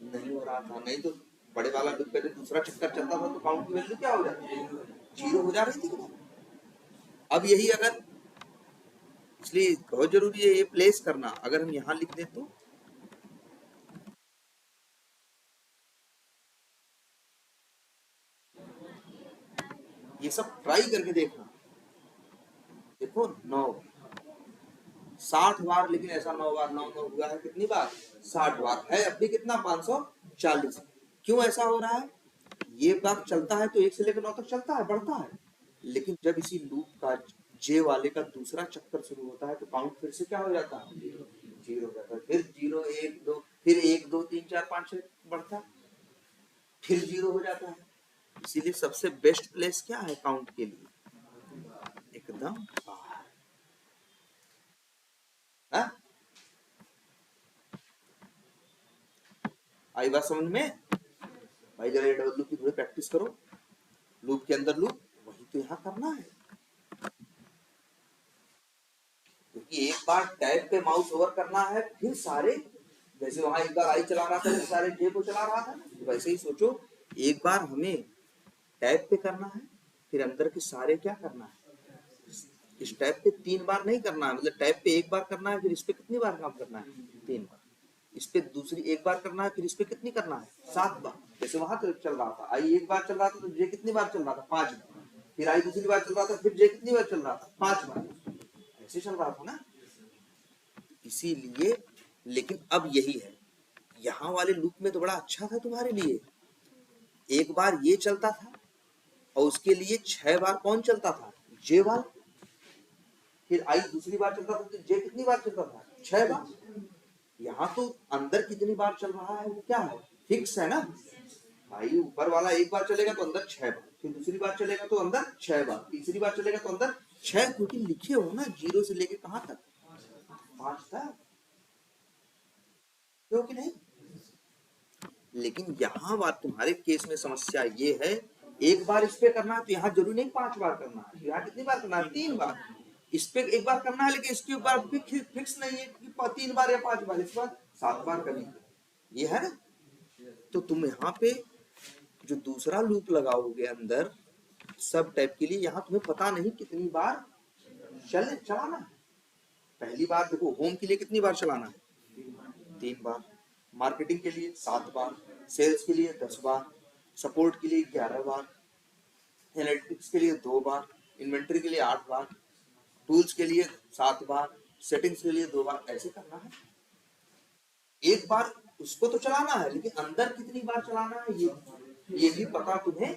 नहीं हो रहा था। नहीं तो बड़े वाला लूप पहले दूसरा चक्कर चलता था तो काउंट की वैल्यू क्या हो जाती है? 0 हो जा रही थी। अब यही अगर, इसलिए बहुत जरूरी है ये प्लेस करना। अगर हम यहाँ लिख दें तो ये सब ट्राई करके देखना। देखो 9 60 बार, लेकिन ऐसा 9 बार 9 9 हुआ है कितनी बार? 60 बार है। अब भी कितना? 540। क्यों ऐसा हो रहा है? ये बार चलता है तो 1 से लेकर 9 तक चलता है, बढ़ता है, लेकिन जब इसी लूप का जे वाले का दूसरा चक्कर शुरू होता है तो काउंट फिर से क्या हो जाता है? 0 हो जाता है। फिर 0 1 2, फिर 1 2 3 4 5 6 बढ़ता है, फिर 0 हो जाता है। इसीलिए सबसे बेस्ट प्लेस क्या है काउंट के लिए? एकदम बाहर। आई बात समझ में? भाई जरा ये डबल लूप की थोड़ी प्रैक्टिस करो। लूप के अंदर लूप, वही तो यहाँ करना है। क्योंकि एक बार टैब पे माउस ओवर करना है, फिर सारे, जैसे वहां एक बार आई चला रहा था, सारे जे को चला रहा था, वैसे ही सोचो एक बार हमें टैब पे करना है, फिर अंदर के सारे क्या करना है? इस टैब पे 3 बार नहीं करना है, मतलब टैब पे एक बार करना है, फिर इस पे कितनी बार काम करना है? 3 बार। इस पे दूसरी एक बार करना है, फिर इस पे कितनी करना है? 7 बार। जैसे वहां चल रहा था, आई एक बार चल रहा था तो जे कितनी बार चल रहा था? 5 बार। फिर आई दूसरी बार चल रहा था, फिर जे कितनी बार चल रहा था? 5 बार। ऐसे चल रहा था ना। इसीलिए, लेकिन अब यही है, यहाँ वाले लूप में तो बड़ा अच्छा था तुम्हारे लिए, एक बार ये चलता था और उसके लिए 6 बार कौन चलता था? जे वाला। फिर आई दूसरी बार चलता था तो जे कितनी बार चलता था? 6 बार। यहाँ तो अंदर कितनी बार चल रहा है वो क्या है? फिक्स है ना भाई। ऊपर वाला एक बार चलेगा तो अंदर 6 बार, फिर दूसरी बार चलेगा तो अंदर 6 बार, तीसरी बार चलेगा तो अंदर 6, क्योंकि लिखे हो ना 0 से लेके कहां तक? 5 तक, क्योंकि नहीं? लेकिन यहाँ बात तुम्हारे केस में समस्या ये है, एक बार इस पे करना है तो यहाँ जरूरी नहीं 5 बार करना है, यहाँ कितनी बार करना है? 3 बार। इस पे एक बार करना है, लेकिन इसके बार फिक्स नहीं है कि 3 बार या 5 बार, इस बार 7 बार करनी है, ये है ना। तो तुम यहाँ पे जो दूसरा लूप लगाओगे अंदर सब टाइप के लिए, यहाँ तुम्हें पता नहीं कितनी बार चलाना है। पहली बार देखो, होम के लिए कितनी बार चलाना है? 3 बार। मार्केटिंग के लिए 7 बार, सेल्स के लिए 10 बार, सपोर्ट के लिए 11 बार, एनालिटिक्स के लिए 2 बार, इन्वेंटरी के लिए 8 बार, टूल्स के लिए 7 बार, सेटिंग्स के लिए 2 बार। ऐसे करना है। एक बार उसको तो चलाना है, लेकिन अंदर कितनी बार चलाना है ये भी पता तुम्हें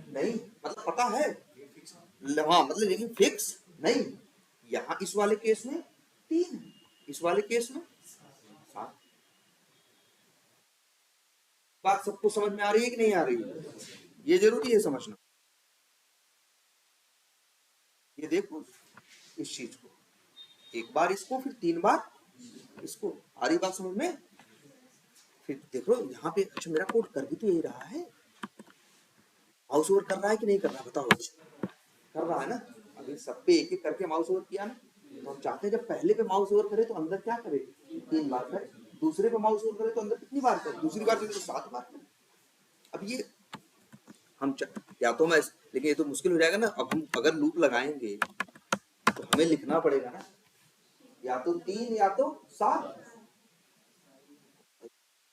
नहीं, मतलब पता है हाँ, मतलब लेकिन फिक्स नहीं। यहाँ इस वाले केस में 3, इस वाले केस में 7। बात सबको समझ में आ रही है कि नहीं आ रही है? ये जरूरी है समझना। ये देखो इस चीज को, एक बार इसको, फिर 3 बार इसको। आ रही बात समझ में? फिर देखो यहाँ पे, अच्छा मेरा कोड कर भी तो यही रहा है, माउस ओवर कर रहा है कि नहीं कर रहा? बताओ। कर रहा है ना। अभी सब पे एक एक करके माउस ओवर किया ना, तो हम चाहते हैं जब पहले पे माउस ओवर करे तो अंदर क्या करे? 3 बार करे। दूसरे पे माउस ओवर करे तो अंदर कितनी बार करे? दूसरी बार करे तो 7 बार करे। अब ये हम या तो मैं, लेकिन ये तो मुश्किल हो जाएगा ना। अब हम अगर लूप लगाएंगे तो हमें लिखना पड़ेगा ना, या तो 3 या तो 7।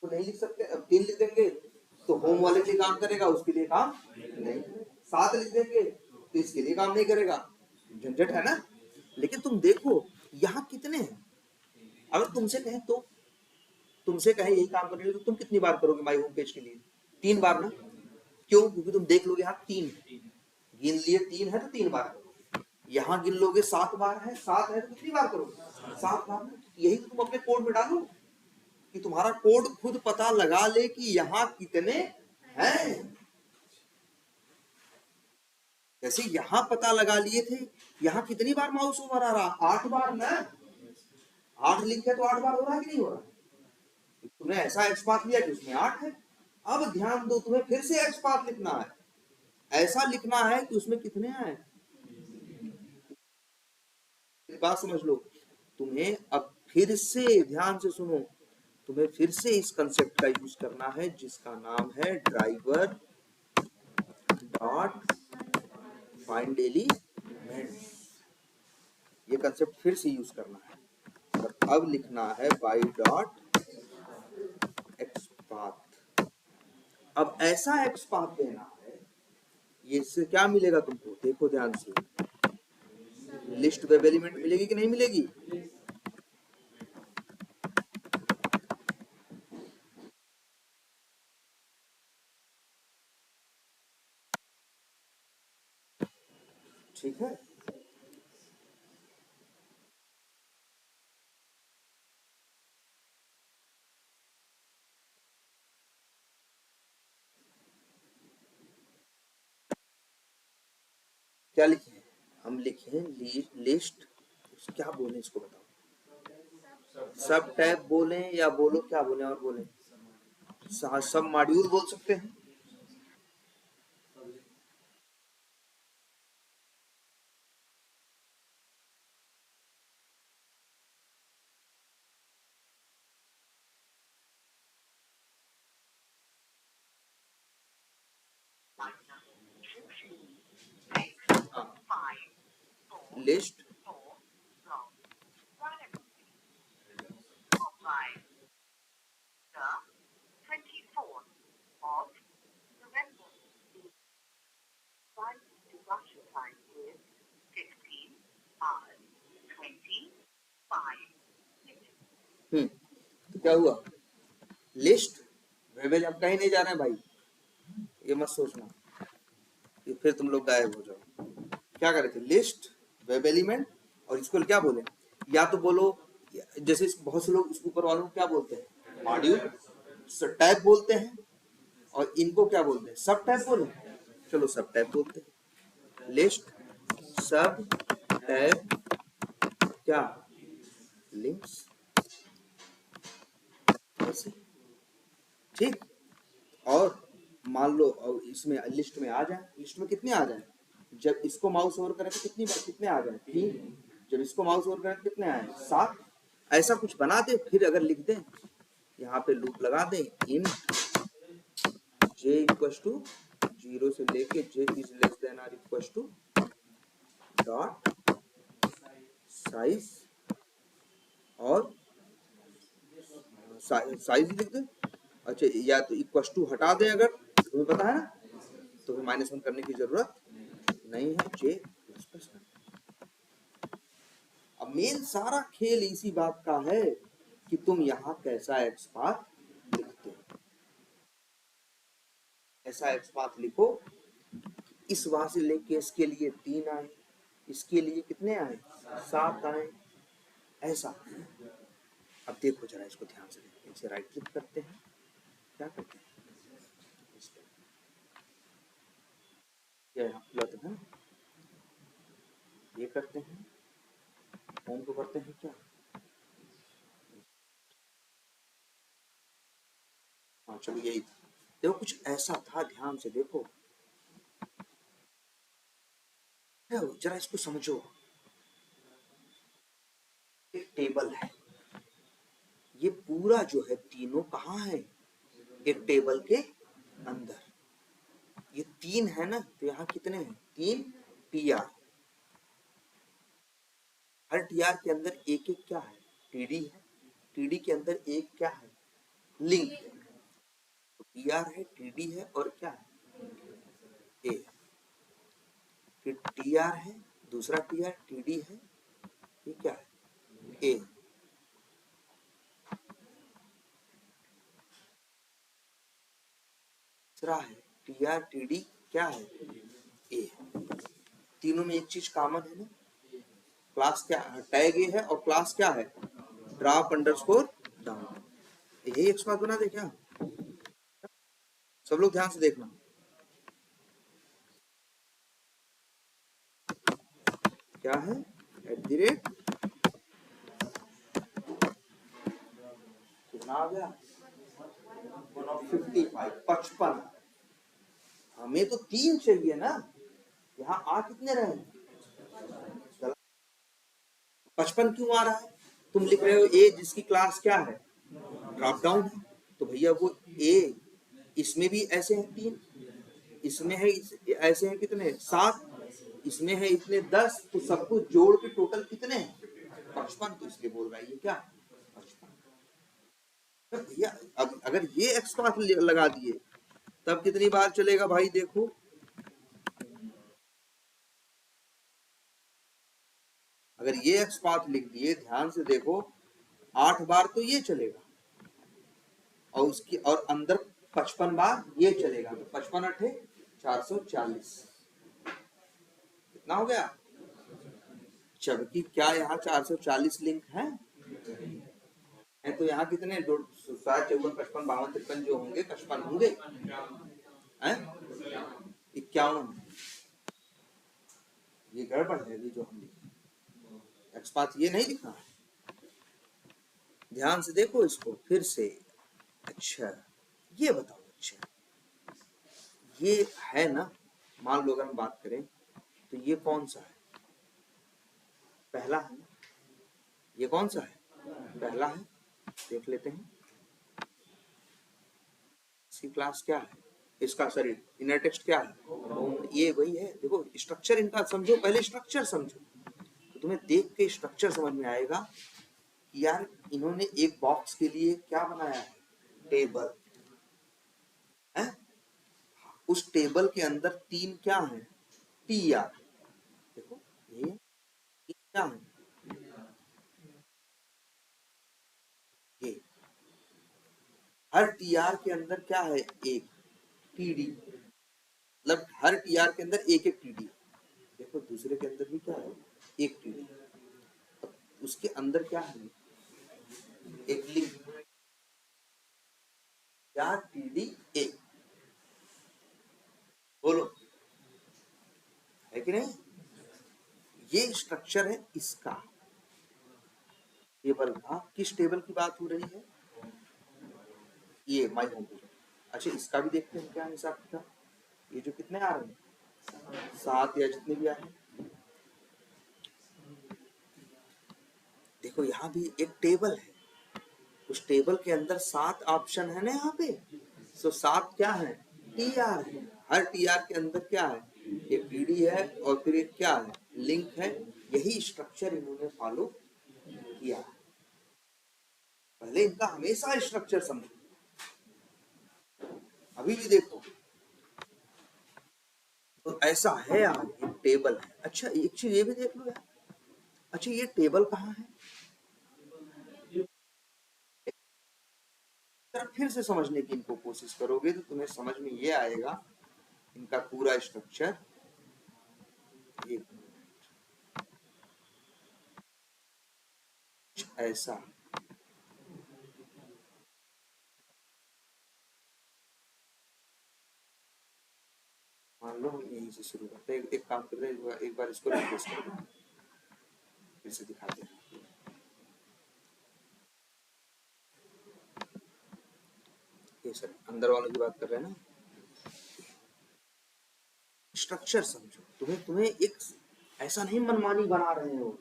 तो नहीं लिख सकते। अब 3 लिख देंगे तो होम वाले के लिए काम करेगा, उसके लिए काम नहीं। 7 लिख देंगे तो इसके लिए काम नहीं करेगा, झंझट है ना। लेकिन तुम देखो यहाँ कितने हैं। अगर तुमसे कहें तो, तुमसे कहें यही काम करने के लिए तो तुम कितनी बार करोगे माई होम पेज के लिए? 3 बार ना। क्यों? क्योंकि तुम देख लोगे यहाँ 3 गिन लिए, 3 है तो 3 बार करोगे। यहाँ गिन लोगे 7 बार है, 7 है तो कितनी बार करोगे? 7 बार। यही तो तुम अपने कोड में डालो कि तुम्हारा कोड खुद पता लगा ले कि यहाँ कितने हैं। जैसे यहाँ पता लगा लिए थे, यहाँ कितनी बार माउस ओवर आ रहा, 8 बार ना, 8 लिखे तो 8 बार हो रहा है कि नहीं हो रहा? तुमने ऐसा एक्स पाथ लिया कि उसमें 8 है। अब ध्यान दो, तुम्हें फिर से एक्स पाथ लिखना है, ऐसा लिखना है कि उसमें कितने आए। बात समझ लो, तुम्हें अब फिर से ध्यान से सुनो, तुम्हें फिर से इस कंसेप्ट का यूज करना है जिसका नाम है ड्राइवर डॉट फाइंड एलिमेंट। ये कंसेप्ट फिर से यूज करना है और अब लिखना है बाई डॉट एक्स पाथ। अब ऐसा एक्स पाथ देना है, ये इससे क्या मिलेगा तुमको, देखो ध्यान से, लिस्ट वेब एलिमेंट मिलेगी कि नहीं मिलेगी? ठीक है, क्या लिखे हैं हम? लिखे लिस्ट, क्या बोले इसको बताओ, सब टैब बोले या बोलो क्या बोले, और बोले सब मॉड्यूल बोल सकते हैं। लिस्ट तो क्या हुआ, लिस्ट वेबल अब कहीं नहीं जा रहे हैं भाई, ये मत सोचना कि फिर तुम लोग गायब हो जाओ। क्या करे थे, लिस्ट वेब एलिमेंट, और इसको क्या बोले, या तो बोलो जैसे बहुत से लोग इसके ऊपर वालों को क्या बोलते हैं, मॉड्यूल टैब बोलते हैं, और इनको क्या बोलते हैं, सब टैब बोले, चलो सब टैब बोलते हैं। लिस्ट सब टैब क्या, लिंक्स, ऐसे, ठीक। और मान लो और इसमें लिस्ट में आ जाए, लिस्ट में कितने आ जाए, जब इसको माउस ओवर करें तो कितनी बार कितने आ गए, 3, जब इसको माउस ओवर करें तो कितने आए, 7। ऐसा कुछ बना दे, फिर अगर लिख दें यहाँ पे लूप लगा दें, इन j इक्वल्स टू 0 से लेके j is less than R equals to dot size, और साइज लिख दे। अच्छा, या तो इक्वल्स टू हटा दे, अगर तुम्हें पता है ना, तो फिर -1 करने की जरूरत नहीं है, j प्लस प्लस। अब मेन सारा खेल इसी बात का है कि तुम यहाँ कैसा एक्स पाथ लिखते हो। ऐसा एक्स पाथ लिखो, इस वहां से लेके इसके लिए 3 आए, इसके लिए कितने आए, 7 आए, ऐसा। अब देखो जरा इसको ध्यान से देखो, इसे राइट क्लिक करते हैं, क्या करते हैं, यहाँ है, ये करते हैं, होम को करते हैं क्या, हाँ चलो यही था। देखो कुछ ऐसा था, ध्यान से देखो, जरा इसको समझो। एक टेबल है, ये पूरा जो है तीनों कहाँ है, एक टेबल के अंदर। ये 3 है ना, तो यहाँ कितने हैं, 3 टीआर। हर टीआर के अंदर एक एक क्या है, टीडी है, टीडी के अंदर एक क्या है, लिंक है। तो टीआर है, टीडी है, और क्या है, ए। फिर टीआर है, दूसरा टीआर, टीडी है, ये क्या है, ए। तीसरा है टीआर, टीडी, क्या है, ए। तीनों में एक चीज कॉमन है ना, क्लास क्या, टैग ए है, और क्लास क्या है, ड्रॉप अंडरस्कोर डाउन। यही एक बात बना दे क्या, सब लोग ध्यान से देखना। क्या है @ कितना आ गया 155 55। हमें तो 3 चाहिए ना, यहाँ आ कितने रहे 55 क्यों आ रहा है? तुम लिख रहे हो ए जिसकी क्लास क्या है ड्रॉप डाउन है, तो भैया वो ए इसमें भी ऐसे हैं 3, इसमें है ऐसे हैं कितने 7, इसमें है इतने 10, तो सबको जोड़ के टोटल कितने हैं 55, तो इसलिए बोल रहा है ये क्या 55। तो भैया अब अगर ये एक्स पाथ लगा दिए तब कितनी बार चलेगा भाई देखो, अगर ये एक्स पाथ लिख दिए ध्यान से देखो 8 बार तो ये चलेगा और उसकी और अंदर 55 बार ये चलेगा, तो 55 अठे 440 कितना हो गया, जबकि क्या यहाँ 440 लिंक है तो यहाँ कितने 2 7 54 55 52 53 जो होंगे 55 होंगे 51, ये गड़बड़ है अभी जो हम लिखे एक्स पाथ ये नहीं लिखा है, ध्यान से देखो इसको फिर से। अच्छा ये बताओ, अच्छा ये है ना, मान लो अगर हम बात करें तो ये कौन सा है पहला है, ये कौन सा है पहला है, देख लेते हैं इसकी क्लास क्या है, इसका सॉरी इनर टेक्स्ट क्या है, ये वही है। देखो स्ट्रक्चर इनका समझो, पहले स्ट्रक्चर समझो तो तुम्हें देख के स्ट्रक्चर समझ में आएगा कि यार इन्होंने एक बॉक्स के लिए क्या बनाया है टेबल है, उस टेबल के अंदर 3 क्या है टी आर, देखो ये क्या है ये, हर टी आर के अंदर क्या है एक टीडी, मतलब हर टी आर के अंदर एक एक टीडी, देखो दूसरे के अंदर भी क्या है एक टीडी, उसके अंदर क्या है एक लिंक, क्या टीडी ए, बोलो है कि नहीं, ये स्ट्रक्चर है इसका टेबल का। किस टेबल की बात हो रही है, ये माई होम पेज। अच्छा इसका भी देखते हैं क्या हिसाब किताब, ये जो कितने आ रहे हैं 7 या जितने भी आ रहे हैं, देखो यहाँ भी एक टेबल है, उस टेबल के अंदर 7 ऑप्शन है ना यहाँ पे, सो 7 क्या है टी आर है, हर टी आर के अंदर क्या है एक टीडी है और फिर एक क्या है लिंक है, यही स्ट्रक्चर इन्होंने फॉलो किया है। पहले इनका हमेशा स्ट्रक्चर समझो, अभी भी देखो तो ऐसा है यार एक टेबल है। अच्छा एक चीज ये भी देख लो यार, अच्छा ये टेबल कहाँ है, फिर से समझने की इनको कोशिश करोगे तो तुम्हें समझ में ये आएगा इनका पूरा स्ट्रक्चर। एक ऐसा मान लो हम यहीं से शुरू करते हैं, एक काम करते हैं एक बार इसको रिप्लेस कर दो, फिर से दिखाते हैं। ये सर अंदर वालों की बात कर रहे हैं ना, स्ट्रक्चर समझो, तुम्हें एक ऐसा नहीं मनमानी बना रहे हो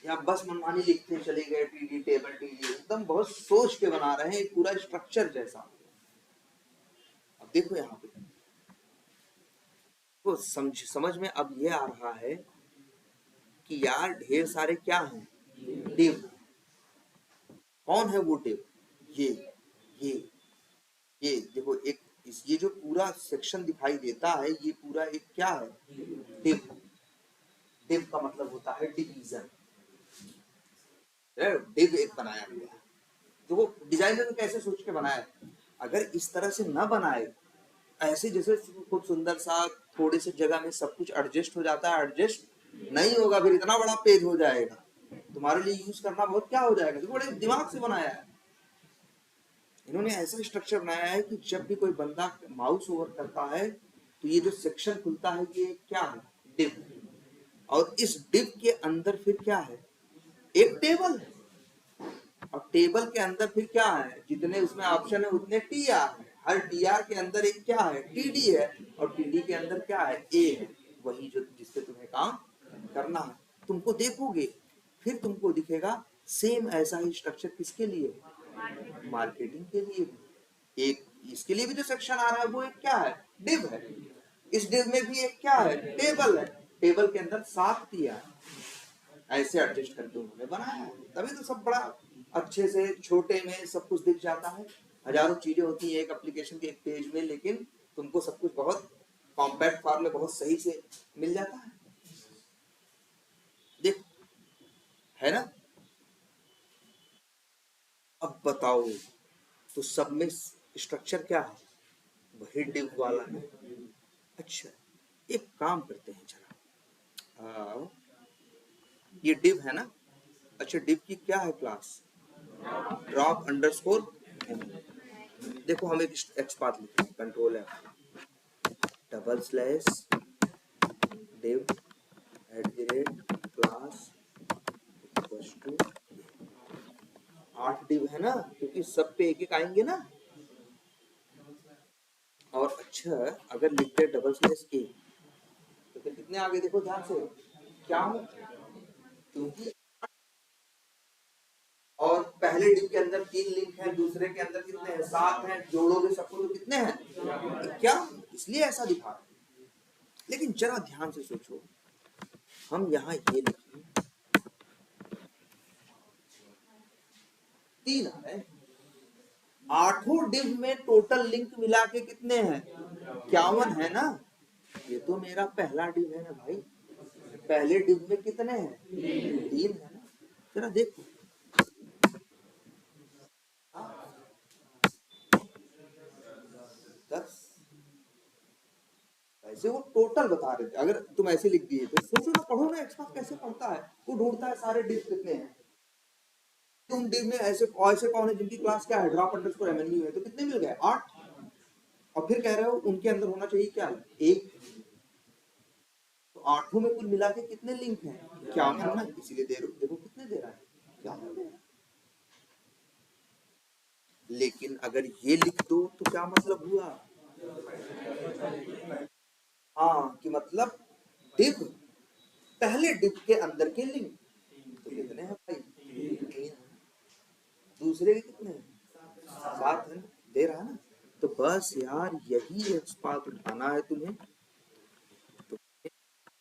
या बस मनमानी लिखते चले गए टीडी टेबल टीडी, एकदम बहुत सोच के बना रहे हैं पूरा स्ट्रक्चर जैसा। अब देखो यहाँ पे तो समझ में अब ये आ रहा है कि यार ढेर सारे क्या हैं डिव, कौन है वो डिव, ये ये देखो एक ये जो पूरा सेक्शन दिखाई देता है ये पूरा एक क्या है डिव, डिव का मतलब होता है डिवीजन, डिव एक बनाया गया है। तो वो डिजाइनर ने कैसे सोच के बनाया, अगर इस तरह से न बनाए ऐसे जैसे खूब सुंदर सा थोड़े से जगह में सब कुछ एडजस्ट हो जाता है, एडजस्ट नहीं होगा फिर इतना बड़ा पेज हो जाएगा, तुम्हारे लिए यूज करना बहुत क्या हो जाएगा, तो बड़े दिमाग से बनाया है इन्होंने, ऐसा स्ट्रक्चर बनाया है कि जब भी कोई बंदा माउस ओवर करता है तो ये जो सेक्शन खुलता है ये क्या है डिव, और इस div के अंदर फिर क्या है, एक टेबल है, और टेबल के अंदर फिर क्या है, जितने उसमें ऑप्शन है उतने टीआर है, हर टीआर के अंदर एक क्या है, टीडी है, और टीडी के अंदर क्या है, ए है, वही जो जिससे तुम्हें काम करना है। तुमको देखोगे फिर तुमको दिखेगा सेम ऐसा ही स्ट्रक्चर किसके लिए, मार्केटिंग के लिए भी। एक इसके लिए भी जो सेक्शन आ रहा है वो एक क्या है, डिव है, इस डिव में भी एक क्या है, टेबल है, टेबल के अंदर 7 टीआर, ऐसे एडजस्ट करके उन्होंने बनाया है। तभी तो सब बड़ा अच्छे से छोटे में सब कुछ दिख जाता है। हजारों चीजें होती है एक एप्लीकेशन के एक पेज में, लेकिन तुमको सब कुछ बहुत कॉम्पैक्ट फॉर्म में बहुत सही से मिल जाता है। देख, है ना। अब बताओ, तो सब में स्ट्रक्चर क्या है, वही डिव वाला है। अच्छा, एक काम करते हैं जरा, ये डिव है ना। अच्छा, डिव की क्या है क्लास, ड्रॉप अंडरस्कोर। देखो हम एक एक्सपाथ लिखते हैं, कंट्रोल है double slash div @class equals to 8 div है ना, क्योंकि सब पे एक एक आएंगे ना। और अच्छा, अगर लिखते हैं डबल स्लैश ए, तो फिर कितने आगे देखो ध्यान से, क्या हो, क्योंकि और पहले डिव के अंदर 3 लिंक हैं, दूसरे के अंदर कितने हैं, 7 हैं, जोड़ोगे सबको तो कितने हैं, क्या, इसलिए ऐसा दिखा रहा है। लेकिन जरा ध्यान से सोचो, हम यहाँ ये लिखें 3 है, 8 डिव में टोटल लिंक मिला के कितने हैं, 51 है ना। ये तो मेरा पहला डिव है ना भाई, पहले डिव में कितने हैं, 3 है ना। जरा देखो, ऐसे वो टोटल बता रहे थे। अगर तुम ऐसे लिख दिए तो सोचो ना, पढ़ो ना एक्सपाथ कैसे पढ़ता है, वो ढूंढता है सारे डिव कितने हैं। तुम डिव में ऐसे कौन है जिनकी क्लास क्या है, ड्रॉप अंडरस्कोर एमएनयू है, तो कितने मिल गए, 8। और फिर कह रहे हो उनके अंदर होना चाहिए क्या, 1। तो 8 में कुल मिला के कितने लिंक हैं, क्या करना, इसीलिए देखो कितने दे रहा है, क्या दे रहा है। लेकिन अगर ये लिख दो तो क्या मतलब हुआ, हाँ, कि मतलब डिव, पहले डिव के अंदर के लिंक तो कितने हैं भाई, 3। दूसरे के कितने हैं, 7 है, दे रहा है ना। तो बस यार यही एक्सपाथ उठाना है तुम्हें। तो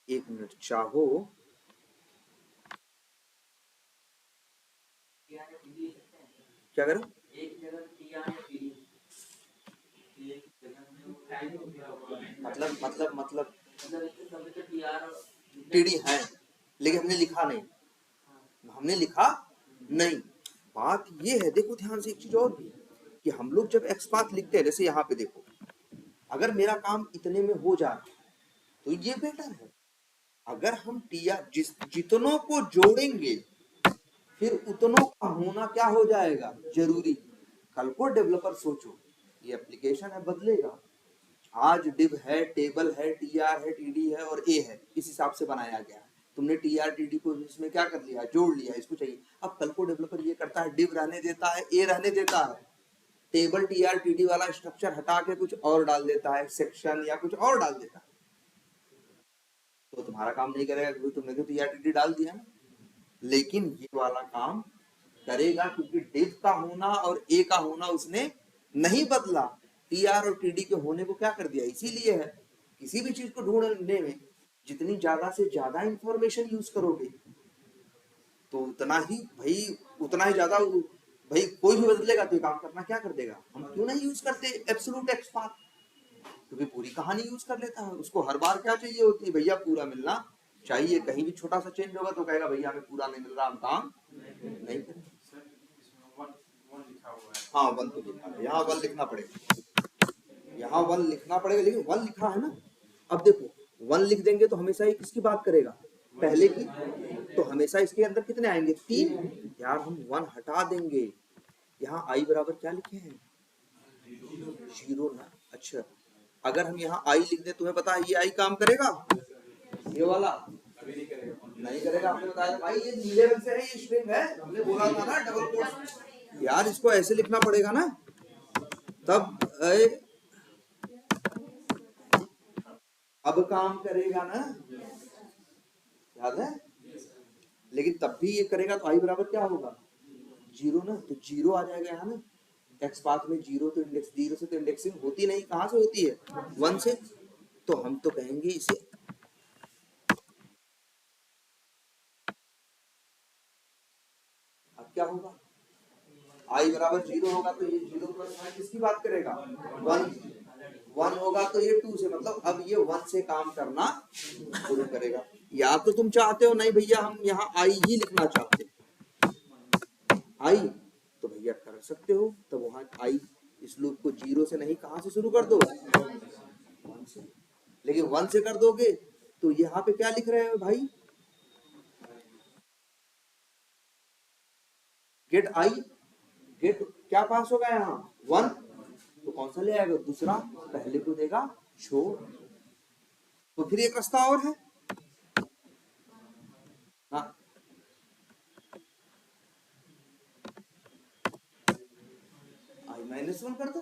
1 मिनट चाहो, क्या करो, मतलब टीडी है, लेकिन हमने लिखा नहीं, हमने लिखा नहीं। बात ये है, देखो ध्यान से एक चीज और भी, कि हम लोग जब एक्सपाथ लिखते हैं, जैसे यहाँ पे देखो, अगर मेरा काम इतने में हो जाए तो ये बेटर है। अगर हम टीआर जितनों को जोड़ेंगे फिर उतनों का होना क्या हो जाएगा, जरूरी। कल को डेवलपर सोचो, ये एप्लीकेशन है, बदलेगा। आज डिव है, टेबल है, टीआर है, टीडी है और ए है, इस हिसाब से बनाया गया है। तुमने टीआर टीडी को इसमें क्या कर लिया, जोड़ लिया, इसको चाहिए। अब कल को डेवलपर ये करता है, डिव रहने देता है, ए रहने देता है, टेबल टीआर टीडी वाला स्ट्रक्चर हटा के कुछ और डाल देता है, सेक्शन या कुछ और डाल देता है, तो तुम्हारा काम नहीं करेगा, क्योंकि तुमने तो टीआर टीडी डाल दिया ना। लेकिन ये वाला काम करेगा, क्योंकि डिव का होना और ए का होना उसने नहीं बदला, टीआर और टीडी के होने को क्या कर दिया। इसीलिए है, किसी भी चीज को ढूंढने में जितनी ज्यादा से ज्यादा इंफॉर्मेशन यूज करोगे तो उतना ही भाई, उतना ही ज्यादा भाई, कोई भी बदलेगा तो काम करना क्या कर देगा। हम क्यों नहीं यूज करते एब्सोल्यूट एक्सपाथ, क्योंकि पूरी कहानी यूज कर लेता है। उसको हर बार क्या चाहिए होती है, भैया पूरा मिलना चाहिए। कहीं भी छोटा सा चेंज होगा तो कहेगा भैया हमें पूरा नहीं मिल रहा, हम काम नहीं करेंगे। हाँ, 1 तो लिखा है, यहाँ 1 लिखना पड़ेगा, यहाँ 1 लिखना पड़ेगा, लेकिन 1 लिखा है ना। अब देखो 1 लिख देंगे तो हमेशा ये किसकी बात करेगा, पहले की, तो हमेशा इसके अंदर कितने आएंगे, 3। यार हम 1 हटा देंगे, यहाँ आई बराबर क्या लिखे हैं, 0 ना। अच्छा, अगर हम यहाँ आई लिख दें, तुम्हें पता है ये आई काम करेगा, ये वाला कभी नहीं करेगा। नहीं करेगा। आपने बताया भाई ये नीले रंग से है, ये स्ट्रिंग है, हमने बोला था ना डबल कोट्स। यार इसको ऐसे लिखना पड़ेगा ना, तब अब काम करेगा ना, याद है। लेकिन तब भी ये करेगा तो आई बराबर क्या होगा, जीरो ना, तो जीरो आ जाएगा यहाँ ना। एक्स पाथ में जीरो, तो इंडेक्स जीरो से तो इंडेक्सिंग होती नहीं, कहाँ से होती है, वन से। तो हम तो कहेंगे इसे, अब क्या होगा, आई बराबर जीरो होगा तो ये जीरो प्लस वन किसकी बात करेगा, वन। वन होगा तो ये टू से, मतलब अब ये वन से काम करना शुरू करेगा। या तो तुम चाहते हो नहीं भैया हम यहाँ आई ही लिखना चाहते आई, तो भैया कर सकते हो, तो वहां आई इस लूप को जीरो से नहीं, कहां से शुरू कर दो, वन से। लेकिन वन से कर दोगे तो यहाँ पे क्या लिख रहे हो भाई, गेट आई, गेट क्या पास होगा यहाँ, वन, तो कौन सा ले आएगा, दूसरा, पहले को देगा छोड़। तो फिर एक रास्ता और है, हाँ आई माइनस वन कर दो,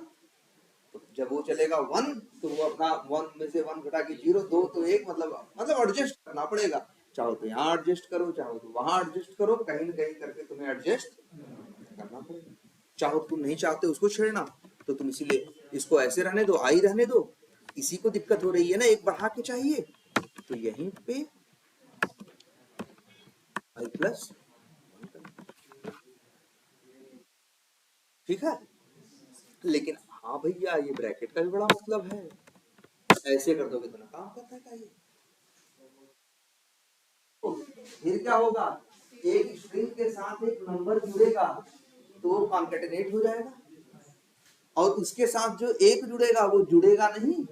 तो जब वो चलेगा वन तो वो अपना वन में से वन घटा के जीरो, दो तो एक, मतलब एडजस्ट करना पड़ेगा। चाहो तो यहाँ एडजस्ट करो, चाहो तो वहां एडजस्ट करो, कहीं न कहीं करके तुम्हें एडजस्ट करना पड़ेगा। चाहो तुम नहीं चाहते उसको छेड़ना, तो तुम इसीलिए इसको ऐसे रहने दो, आई रहने दो। इसी को दिक्कत हो रही है ना, एक बढ़ा के चाहिए, तो यहीं पे आई प्लस, ठीक है। लेकिन हाँ भैया ये ब्रैकेट का भी बड़ा मतलब है, ऐसे कर दोगे तो ना काम करता है ये। तो फिर क्या होगा, एक स्ट्रिंग के साथ एक नंबर जुड़ेगा तो कॉन्केटेनेट हो जाएगा, और उसके साथ जो एक जुड़ेगा वो जुड़ेगा नहीं।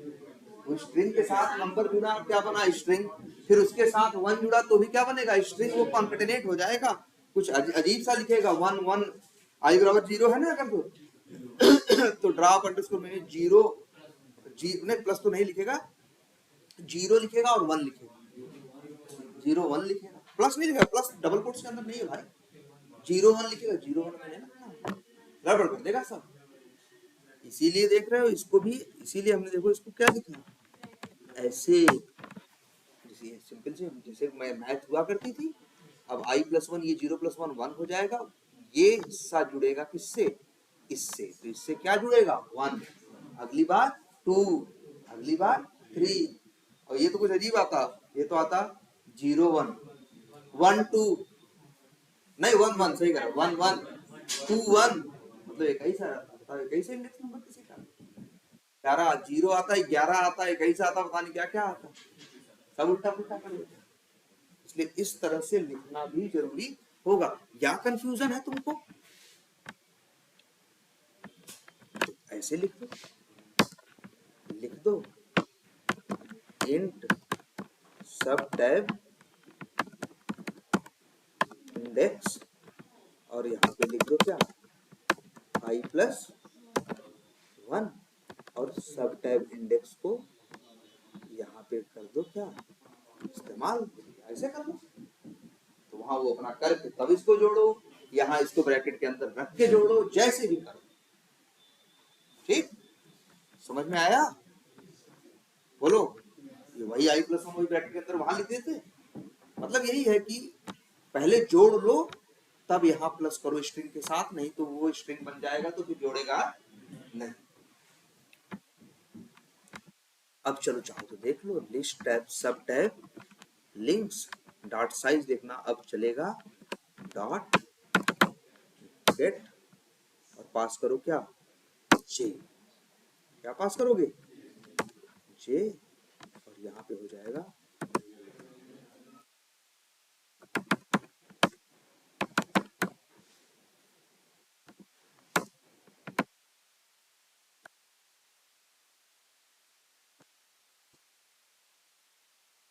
वो स्ट्रिंग के साथ नंबर जुड़ा, क्या बना स्ट्रिंग, फिर उसके साथ वन जुड़ा तो भी क्या बनेगा स्ट्रिंग, वो कॉन्केटेनेट हो जाएगा, कुछ अजीब सा लिखेगा, वन वन आई बराबर जीरो है ना अगर तो ड्रॉप अंडरस्कोर में जीरो, नहीं प्लस तो नहीं लिखेगा, जीरो लिखेगा और वन लिखेगा, जीरो वन लिखेगा, प्लस नहीं लिखेगा, प्लस डबल कोट्स के अंदर नहीं है भाई, जीरो वन लिखेगा, जीरो वन मैंने ना गड़बड़ कर देगा सब। इसीलिए देख रहे हो इसको भी, इसीलिए हमने देखो इसको क्या लिखा ऐसे, सिंपल से, जैसे मैं मैथ हुआ करती थी। अब आई प्लस वन, ये जीरो प्लस वन वन हो जाएगा, ये हिस्सा जुड़ेगा किससे, इससे, तो इससे क्या जुड़ेगा, वन, अगली बार टू, अगली बार थ्री, और ये तो कुछ अजीब आता, ये तो आता जीरो वन, वन टू, नहीं वन वन सही करा, वन वन टू वन, मतलब एक ही सा आता है, कैसे इंडेक्स नंबर किसी का 11 जीरो आता है, 11 आता है, कैसे आता पता नहीं क्या क्या आता, सब उल्टा पुल्टा कर देते हैं। इसलिए इस तरह से लिखना भी जरूरी होगा। क्या कंफ्यूजन है तुमको, तो ऐसे लिख दो इंट सब टैब इंडेक्स, और यहाँ पे लिख दो क्या, आई प्लस वन, और सब टैब इंडेक्स को यहाँ पे कर दो क्या इस्तेमाल, ऐसे कर लो, तो वहां वो अपना करके तब इसको जोड़ो, यहाँ इसको ब्रैकेट के अंदर रख के जोड़ो, जैसे भी करो, ठीक, समझ में आया, बोलो। ये वही आई प्लस वन वही ब्रैकेट के अंदर वहां लिख देते, मतलब यही है कि पहले जोड़ लो तब यहाँ प्लस करो स्ट्रिंग के साथ, नहीं तो वो स्ट्रिंग बन जाएगा तो फिर जोड़ेगा नहीं। अब चलो चाहो तो देख लो, लिस्ट टैब सब टैब लिंक्स डॉट साइज देखना, अब चलेगा डॉट गेट, और पास करो क्या, जे, क्या पास करोगे, जे, और यहाँ पे हो जाएगा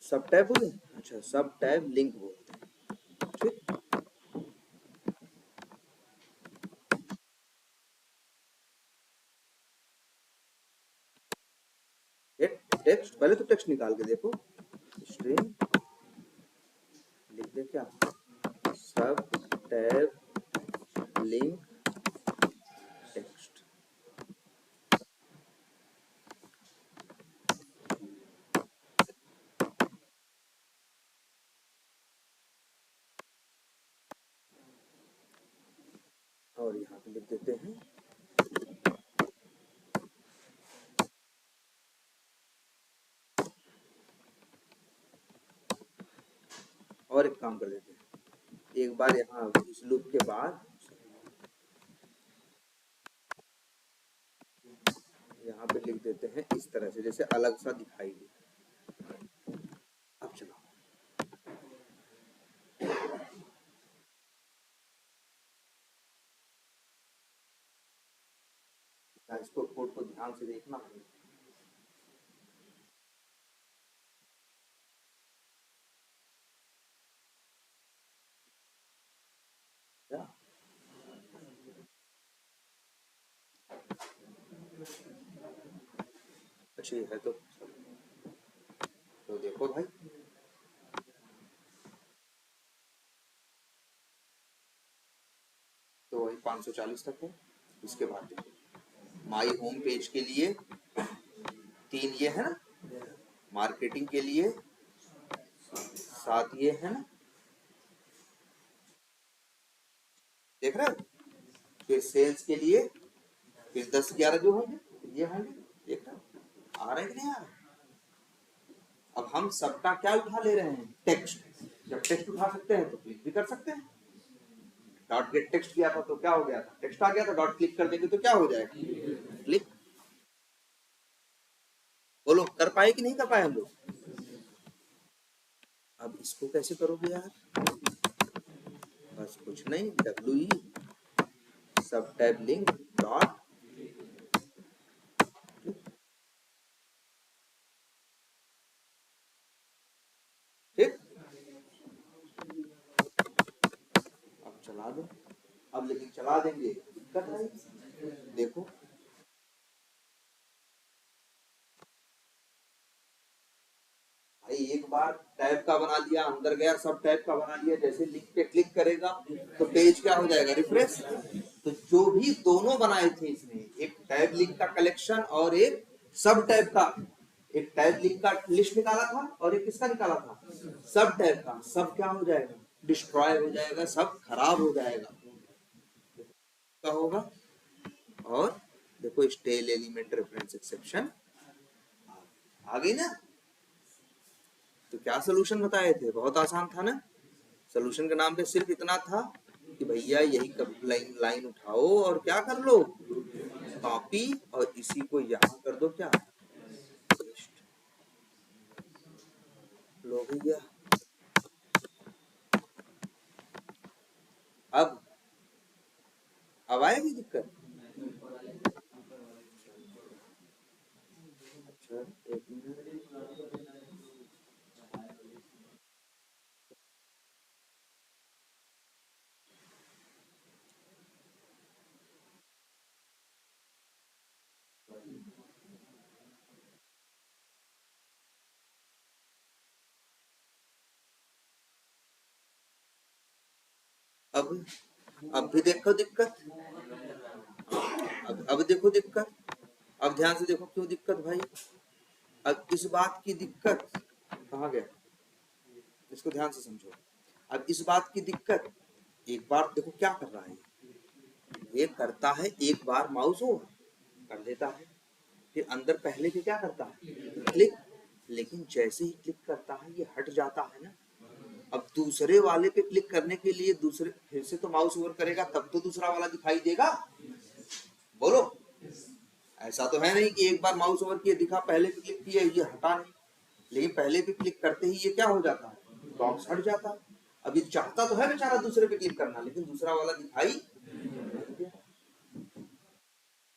सब टैब बोले, अच्छा सब टैब लिंक बोलते हैं, ठीक। टेक्स्ट, पहले तो टेक्स्ट निकाल के देखो, स्ट्रिंग ये क्या, सब टैब लिंक टेक्स्ट। और यहाँ पे लिख देते हैं और एक काम कर देते हैं, एक बार यहाँ इस लूप के बाद यहाँ पे लिख देते हैं इस तरह से, जैसे अलग सा दिखाई दे। अब चलो इसको कोड को ध्यान से देखना है। अच्छी है तो देखो भाई, तो वही 540 तक है। इसके बाद देखो माई होम पेज के लिए 3 ये है ना, मार्केटिंग के लिए 7 ये है ना, देख रहे हो, फिर सेल्स के लिए फिर 10-11 जो होंगे ये होंगे, देख रहे हो आ रहे हैं कि नहीं आ रहे। अब हम सबका क्या उठा ले रहे हैं, टेक्स्ट। जब टेक्स्ट उठा सकते हैं तो क्लिक भी कर सकते हैं। डॉट गेट टेक्स्ट किया था तो क्या हो गया था, टेक्स्ट आ गया था, डॉट क्लिक कर देंगे तो क्या हो जाएगा, क्लिक। बोलो कर पाए कि नहीं कर पाए हम लोग। अब इसको कैसे करोगे यार, बस कुछ नहीं, WE सब टैब लिंक डॉट, ठीक। अब चला दो, अब लेकिन चला देंगे दिक्कत है, देखो भाई एक बार टैब का बना लिया, अंदर गया सब टैब का बना लिया, जैसे लिंक पे क्लिक करेगा तो पेज क्या हो जाएगा, रिफ्रेश। तो जो भी दोनों बनाए थे इसने, एक टैब लिंक का कलेक्शन और एक सब टैब का, एक टैब लिंक का लिस्ट निकाला था और एक किसका निकाला था, सब टैब का, सब क्या हो जाएगा, डिस्ट्रॉय हो जाएगा, सब खराब हो जाएगा, क्या होगा। और देखो स्टेल एलिमेंट रेफरेंस एक्सेप्शन आ गई ना। तो क्या सोल्यूशन बताए थे, बहुत आसान था ना। सोल्यूशन के नाम पे सिर्फ इतना था कि भैया यही लाइन लाइन उठाओ और क्या कर लो, कॉपी, और इसी को यहाँ कर दो क्या, लो भैया। अब आएगी दिक्कत। अच्छा एक मिनट, अब भी देखो दिक्कत, अब देखो दिक्कत, अब ध्यान से देखो क्यों दिक्कत भाई। अब इस बात की दिक्कत कहाँ गया, इसको ध्यान से समझो। अब इस बात की दिक्कत, एक बार देखो क्या कर रहा है, ये करता है एक बार माउस ओवर कर देता है, फिर अंदर पहले भी क्या करता है, क्लिक, लेकिन जैसे ही क्लिक करता है ये हट जाता है ना। अब दूसरे वाले पे क्लिक करने के लिए दूसरे फिर से तो माउस ओवर करेगा, तब तो दूसरा वाला दिखाई देगा, बोलो। ऐसा तो है नहीं कि एक बार माउस ओवर किए दिखा, पहले पे क्लिक किए ये हटा नहीं, लेकिन पहले पे क्लिक करते ही ये क्या हो जाता है, बॉक्स हट जाता है। अब ये चाहता तो है बेचारा दूसरे पे क्लिक करना, लेकिन दूसरा वाला दिखाई,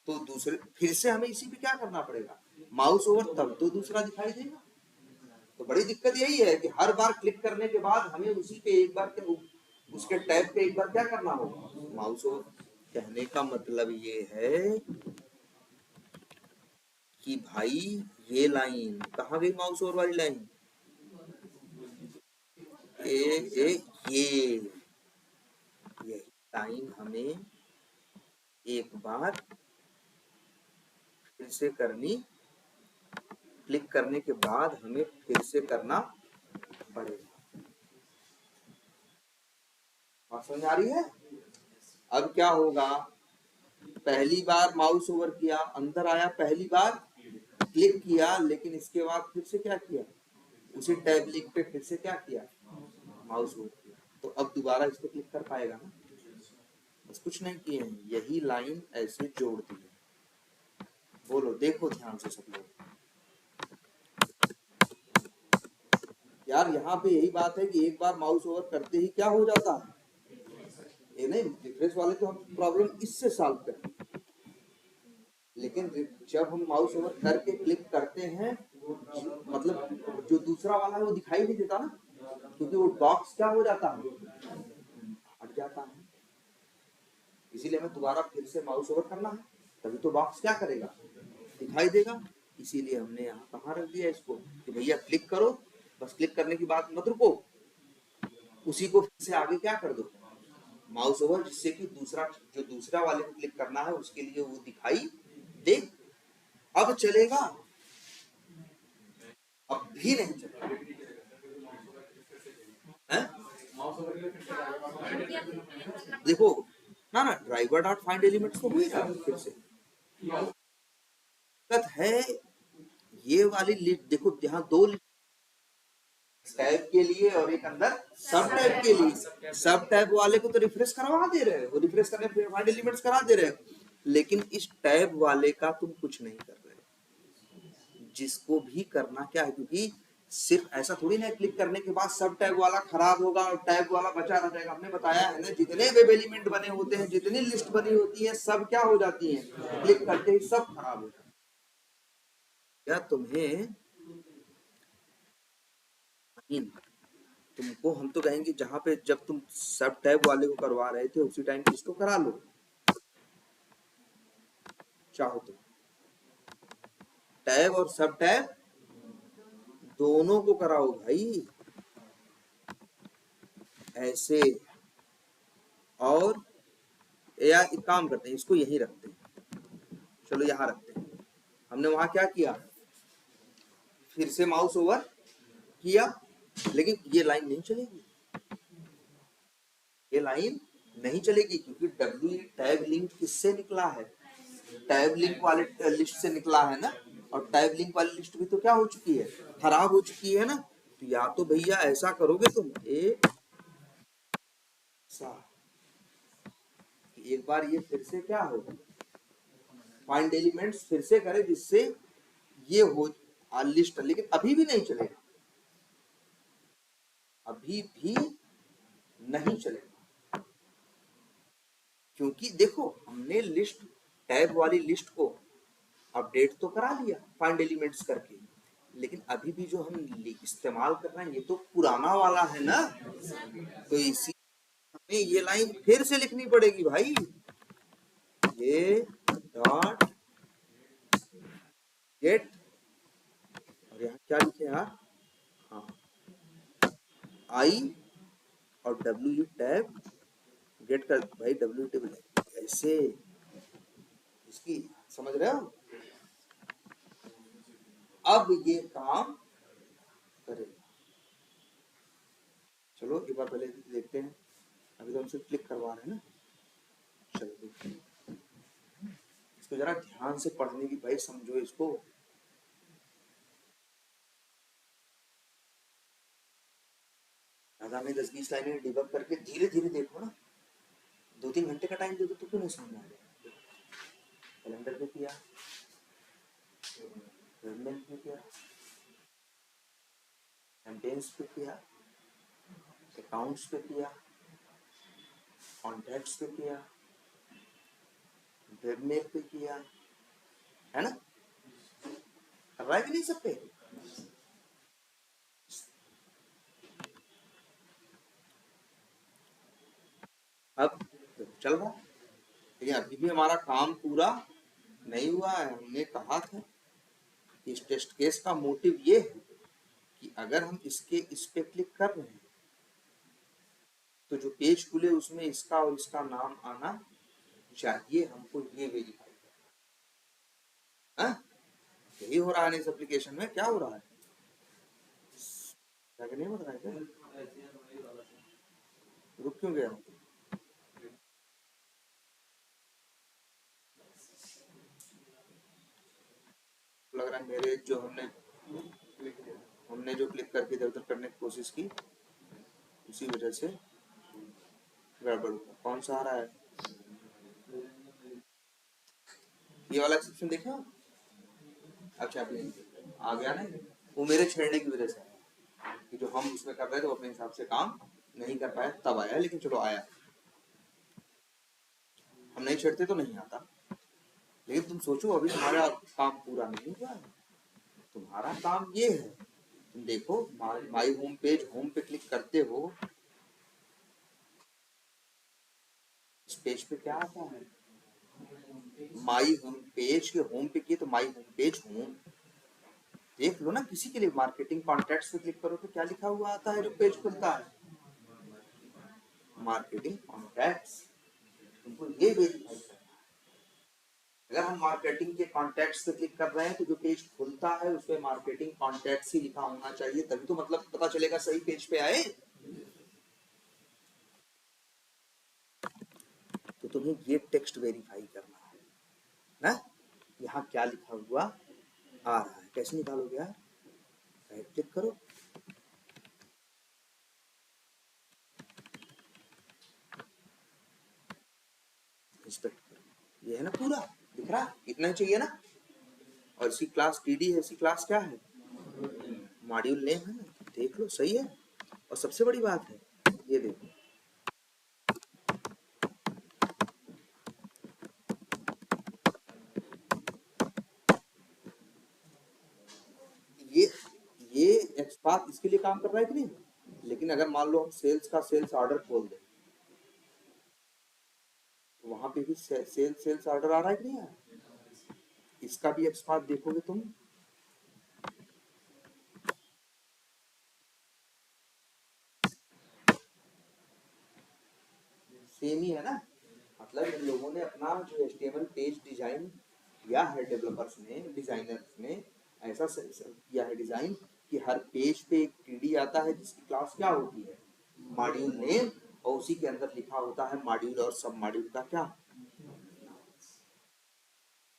तो दूसरे फिर से हमें इसी पे क्या करना पड़ेगा, माउस ओवर, तब तो दूसरा दिखाई देगा। तो बड़ी दिक्कत यही है कि हर बार क्लिक करने के बाद हमें उसी पे एक बार उसके टैब पे एक बार क्या करना होगा, माउस ओवर। कहने का मतलब ये है कि भाई ये लाइन कहाँ गई, माउस ओवर वाली लाइन, ये यही लाइन हमें एक बार फिर से करनी, क्लिक करने के बाद हमें फिर से करना पड़ेगा। बात समझ आ रही है? अब क्या होगा, पहली बार माउस ओवर किया, अंदर आया, पहली बार क्लिक किया, लेकिन इसके बाद फिर से क्या किया, उसी टैब लिंक पे फिर से क्या किया, माउस ओवर किया, तो अब दोबारा इस पे क्लिक कर पाएगा ना। बस कुछ नहीं किए हैं, यही लाइन ऐसे जोड़ दी है। बोलो, देखो ध्यान से सब लोग यार, यहाँ पे यही बात है कि एक बार माउस ओवर करते ही क्या हो जाता है, ये नहीं, रिफ्रेश वाले तो हम प्रॉब्लम इससे सॉल्व करें, लेकिन जब हम माउस ओवर करके क्लिक करते हैं, मतलब जो दूसरा वाला है वो दिखाई नहीं देता ना, क्योंकि वो बॉक्स क्या हो जाता है, हट जाता है। इसीलिए हमें दोबारा फिर से माउस ओवर करना है, तभी तो बॉक्स क्या करेगा, दिखाई देगा। इसीलिए हमने यहाँ कहाँ रख दिया इसको कि भैया क्लिक करो, बस क्लिक करने की बात मत रुको, उसी को फिर से आगे क्या कर दो, माउस ओवर, जिससे कि दूसरा जो दूसरा वाले को क्लिक करना है उसके लिए वो दिखाई दे। अब चलेगा, अब भी नहीं चलेगा है? देखो ना ना, ड्राइवर डॉट फाइंड एलिमेंट्स तो हुएगा फिर से, दिक्कत है ये वाली लिस्ट। देखो यहाँ दो टैब के लिए और एक अंदर सब टैब के लिए, सब टैब वाले को तो रिफ्रेश करवा दे रहे हो, रिफ्रेश करने फिर फाइंड एलिमेंट्स करा दे रहे हो, लेकिन इस टैब वाले का तुम कुछ नहीं कर रहे हो। जिसको भी करना क्या है, क्योंकि सिर्फ ऐसा थोड़ी ना क्लिक करने के बाद सब टैब वाला खराब होगा और टैब वाला बचा रह जाएगा। हमने बताया है ना, जितने वेब एलिमेंट बने होते हैं, जितनी लिस्ट बनी होती है, सब क्या हो जाती है, क्लिक करते ही सब खराब हो जाता है। या तुम्हें तुमको हम तो कहेंगे, जहां पे जब तुम सब टैब वाले को करवा रहे थे उसी टाइम इसको करा लो, चाहो तो टैब और सब टैब दोनों को कराओ भाई ऐसे। और या एक काम करते हैं, इसको यहीं रखते हैं, चलो यहां रखते हैं। हमने वहां क्या किया, फिर से माउस ओवर किया, लेकिन ये लाइन नहीं चलेगी, ये लाइन नहीं चलेगी, क्योंकि डब्ल्यू टैब लिंक किससे निकला है, टैब लिंक वाले लिस्ट से निकला है ना, और टैब लिंक वाली लिस्ट भी तो क्या हो चुकी है, खराब हो चुकी है ना। तो या तो भैया ऐसा करोगे तुम, एक बार ये फिर से क्या हो, फाइंड एलिमेंट्स फिर से करें, जिससे ये हो लिस्ट, लेकिन अभी भी नहीं चलेगा, अभी भी नहीं चलेगा, क्योंकि देखो हमने लिस्ट, टैब वाली लिस्ट को अपडेट तो करा लिया फाइंड एलिमेंट्स करके, लेकिन अभी भी जो हम इस्तेमाल कर रहे हैं ये तो पुराना वाला है ना, तो इसी हमें ये लाइन फिर से लिखनी पड़ेगी भाई, ये डॉट गेट, और यहाँ क्या लिखे यार, हाँ आई और डब्ल्यू टैब गेट कर भाई, डब्ल्यू टेबल ऐसे, इसकी समझ रहे हो, अब ये काम करेगा। चलो एक बार पहले देखते हैं, अभी तो हमसे क्लिक करवा रहे हैं ना, चलो देखते हैं इसको, जरा ध्यान से पढ़ने की भाई, समझो इसको। आगामी 10-20 लाइनें डिबग करके धीरे धीरे देखो ना, 2-3 घंटे का टाइम दे दो तो क्यों नहीं समझ आएगा। कैलेंडर पे किया, वेबमेल पे किया, कैंपेन्स पे किया, अकाउंट्स पे किया, कॉन्टैक्ट्स पे किया, वेबमेल पे किया, है ना, कर रहा है कि नहीं सब पे। अब चल रहा, लेकिन अभी भी हमारा काम पूरा नहीं हुआ है। हमने कहा था कि इस टेस्ट केस का मोटिव ये है कि अगर हम इस पे क्लिक कर रहे हैं तो जो पेज खुले उसमें इसका और इसका नाम आना चाहिए, हमको ये वेरीफाई करना। यही हो रहा है इस एप्लीकेशन में। क्या हो रहा है, क्या नहीं बता रहा है क्या? रुक क्यों गया? लग रहा है मेरे जो हमने जो क्लिक करके इधर उधर करने की कोशिश की उसी वजह से गड़बड़ हुआ। कौन सा आ रहा है? ये वाला एक्सेप्शन देखा? अच्छा अभी आ गया ना, वो मेरे छेड़ने की वजह से आया कि जो हम उसमें कर रहे थे वो अपने हिसाब से काम नहीं कर पाया, तब आया। लेकिन चलो आया, हम नहीं छेड़ते तो नहीं आता। लेकिन तुम सोचो अभी तुम्हारा काम पूरा नहीं हुआ है। तुम्हारा काम ये है, तुम देखो माई होम पेज, होम पे क्लिक करते हो, इस पेज पे क्या आता है? माई होम पेज के होम पे किए तो माई होम पेज होम। देख लो ना, किसी के लिए मार्केटिंग कॉन्टैक्ट्स पे क्लिक करो तो क्या लिखा हुआ आता है जो पेज खुलता है? Marketing contacts. तुमको ये वेरीफाई करना है। अगर हम मार्केटिंग के कॉन्टैक्ट्स पे क्लिक कर रहे हैं तो जो पेज खुलता है उसमें मार्केटिंग कॉन्टैक्ट्स ही लिखा होना चाहिए, तभी तो मतलब पता चलेगा सही पेज पे आए। तो तुम्हें ये टेक्स्ट वेरीफाई करना है ना, यहाँ क्या लिखा हुआ आ रहा है। कैसे निकालोगे यार? राइट क्लिक करो, इंस्पेक्ट करो। ये है ना, पूरा दिख रहा, इतना ही चाहिए ना। और इसकी क्लास टीडी है, इसकी क्लास क्या है? मॉड्यूल नेम है ना, देख लो सही है। और सबसे बड़ी बात है, ये देखो ये ये एक्सपाथ इसके लिए काम कर रहा है कि नहीं? लेकिन अगर मान लो हम सेल्स का सेल्स ऑर्डर खोल दें तो वहां पे भी सेल्स ऑर्डर आ रहा है कि नहीं आ रहा? इसका भी एक्सपाथ देखोगे तुम, सेम ही है ना। मतलब इन लोगों ने अपना जो HTML पेज डिजाइन किया है, डेवलपर्स ने, डिजाइनर्स ने ऐसा किया है डिजाइन कि हर पेज पे एक टीडी आता है जिसकी क्लास क्या होती है? Module name. और उसी के अंदर लिखा होता है मॉड्यूल और सब मॉड्यूल का क्या।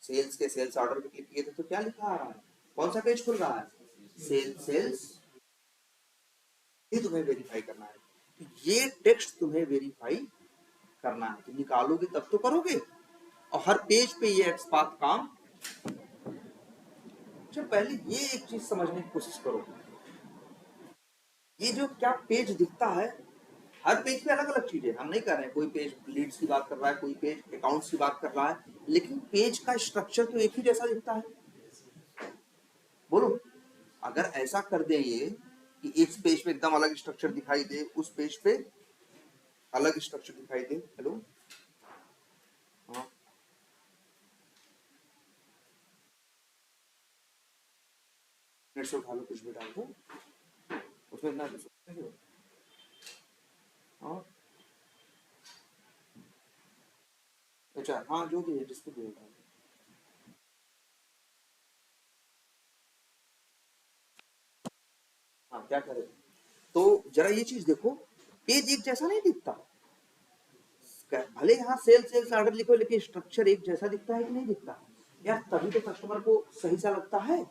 सेल्स के सेल्स ऑर्डर पे क्लिक किए थे तो क्या लिखा आ रहा है? कौन सा पेज खुल रहा है? सेल्स। ये तुम्हें वेरीफाई करना है, ये टेक्स्ट तुम्हें वेरीफाई करना है। तो निकालोगे तब तो करोगे, और हर पेज पे ये एक्सपाथ काम। अच्छा पहले ये एक चीज समझने की कोशिश करो, ये जो क्या पेज दिखता है, हर पेज पे अलग अलग चीजें। हम नहीं कर रहे हैं, कोई पेज लीड्स की बात कर रहा है, कोई पेज अकाउंट्स की बात कर रहा है, लेकिन पेज का स्ट्रक्चर तो एक ही जैसा दिखता है। बोलो, अगर ऐसा कर दे ये कि इस पेज पे एकदम अलग स्ट्रक्चर दिखाई दे, उस पेज पे अलग स्ट्रक्चर दिखाई दे। हेलो, हाँ नेट से उठा लो, कुछ भी डाल दो उसमें, इतना हाँ। अच्छा हाँ, जो भी है जिसको भी होगा। हाँ क्या करें, तो जरा ये चीज देखो, पेज एक जैसा नहीं दिखता। भले यहाँ सेल्स ऑर्डर लिखो लेकिन स्ट्रक्चर एक जैसा दिखता है कि नहीं दिखता यार? तभी तो कस्टमर को सही सा लगता है।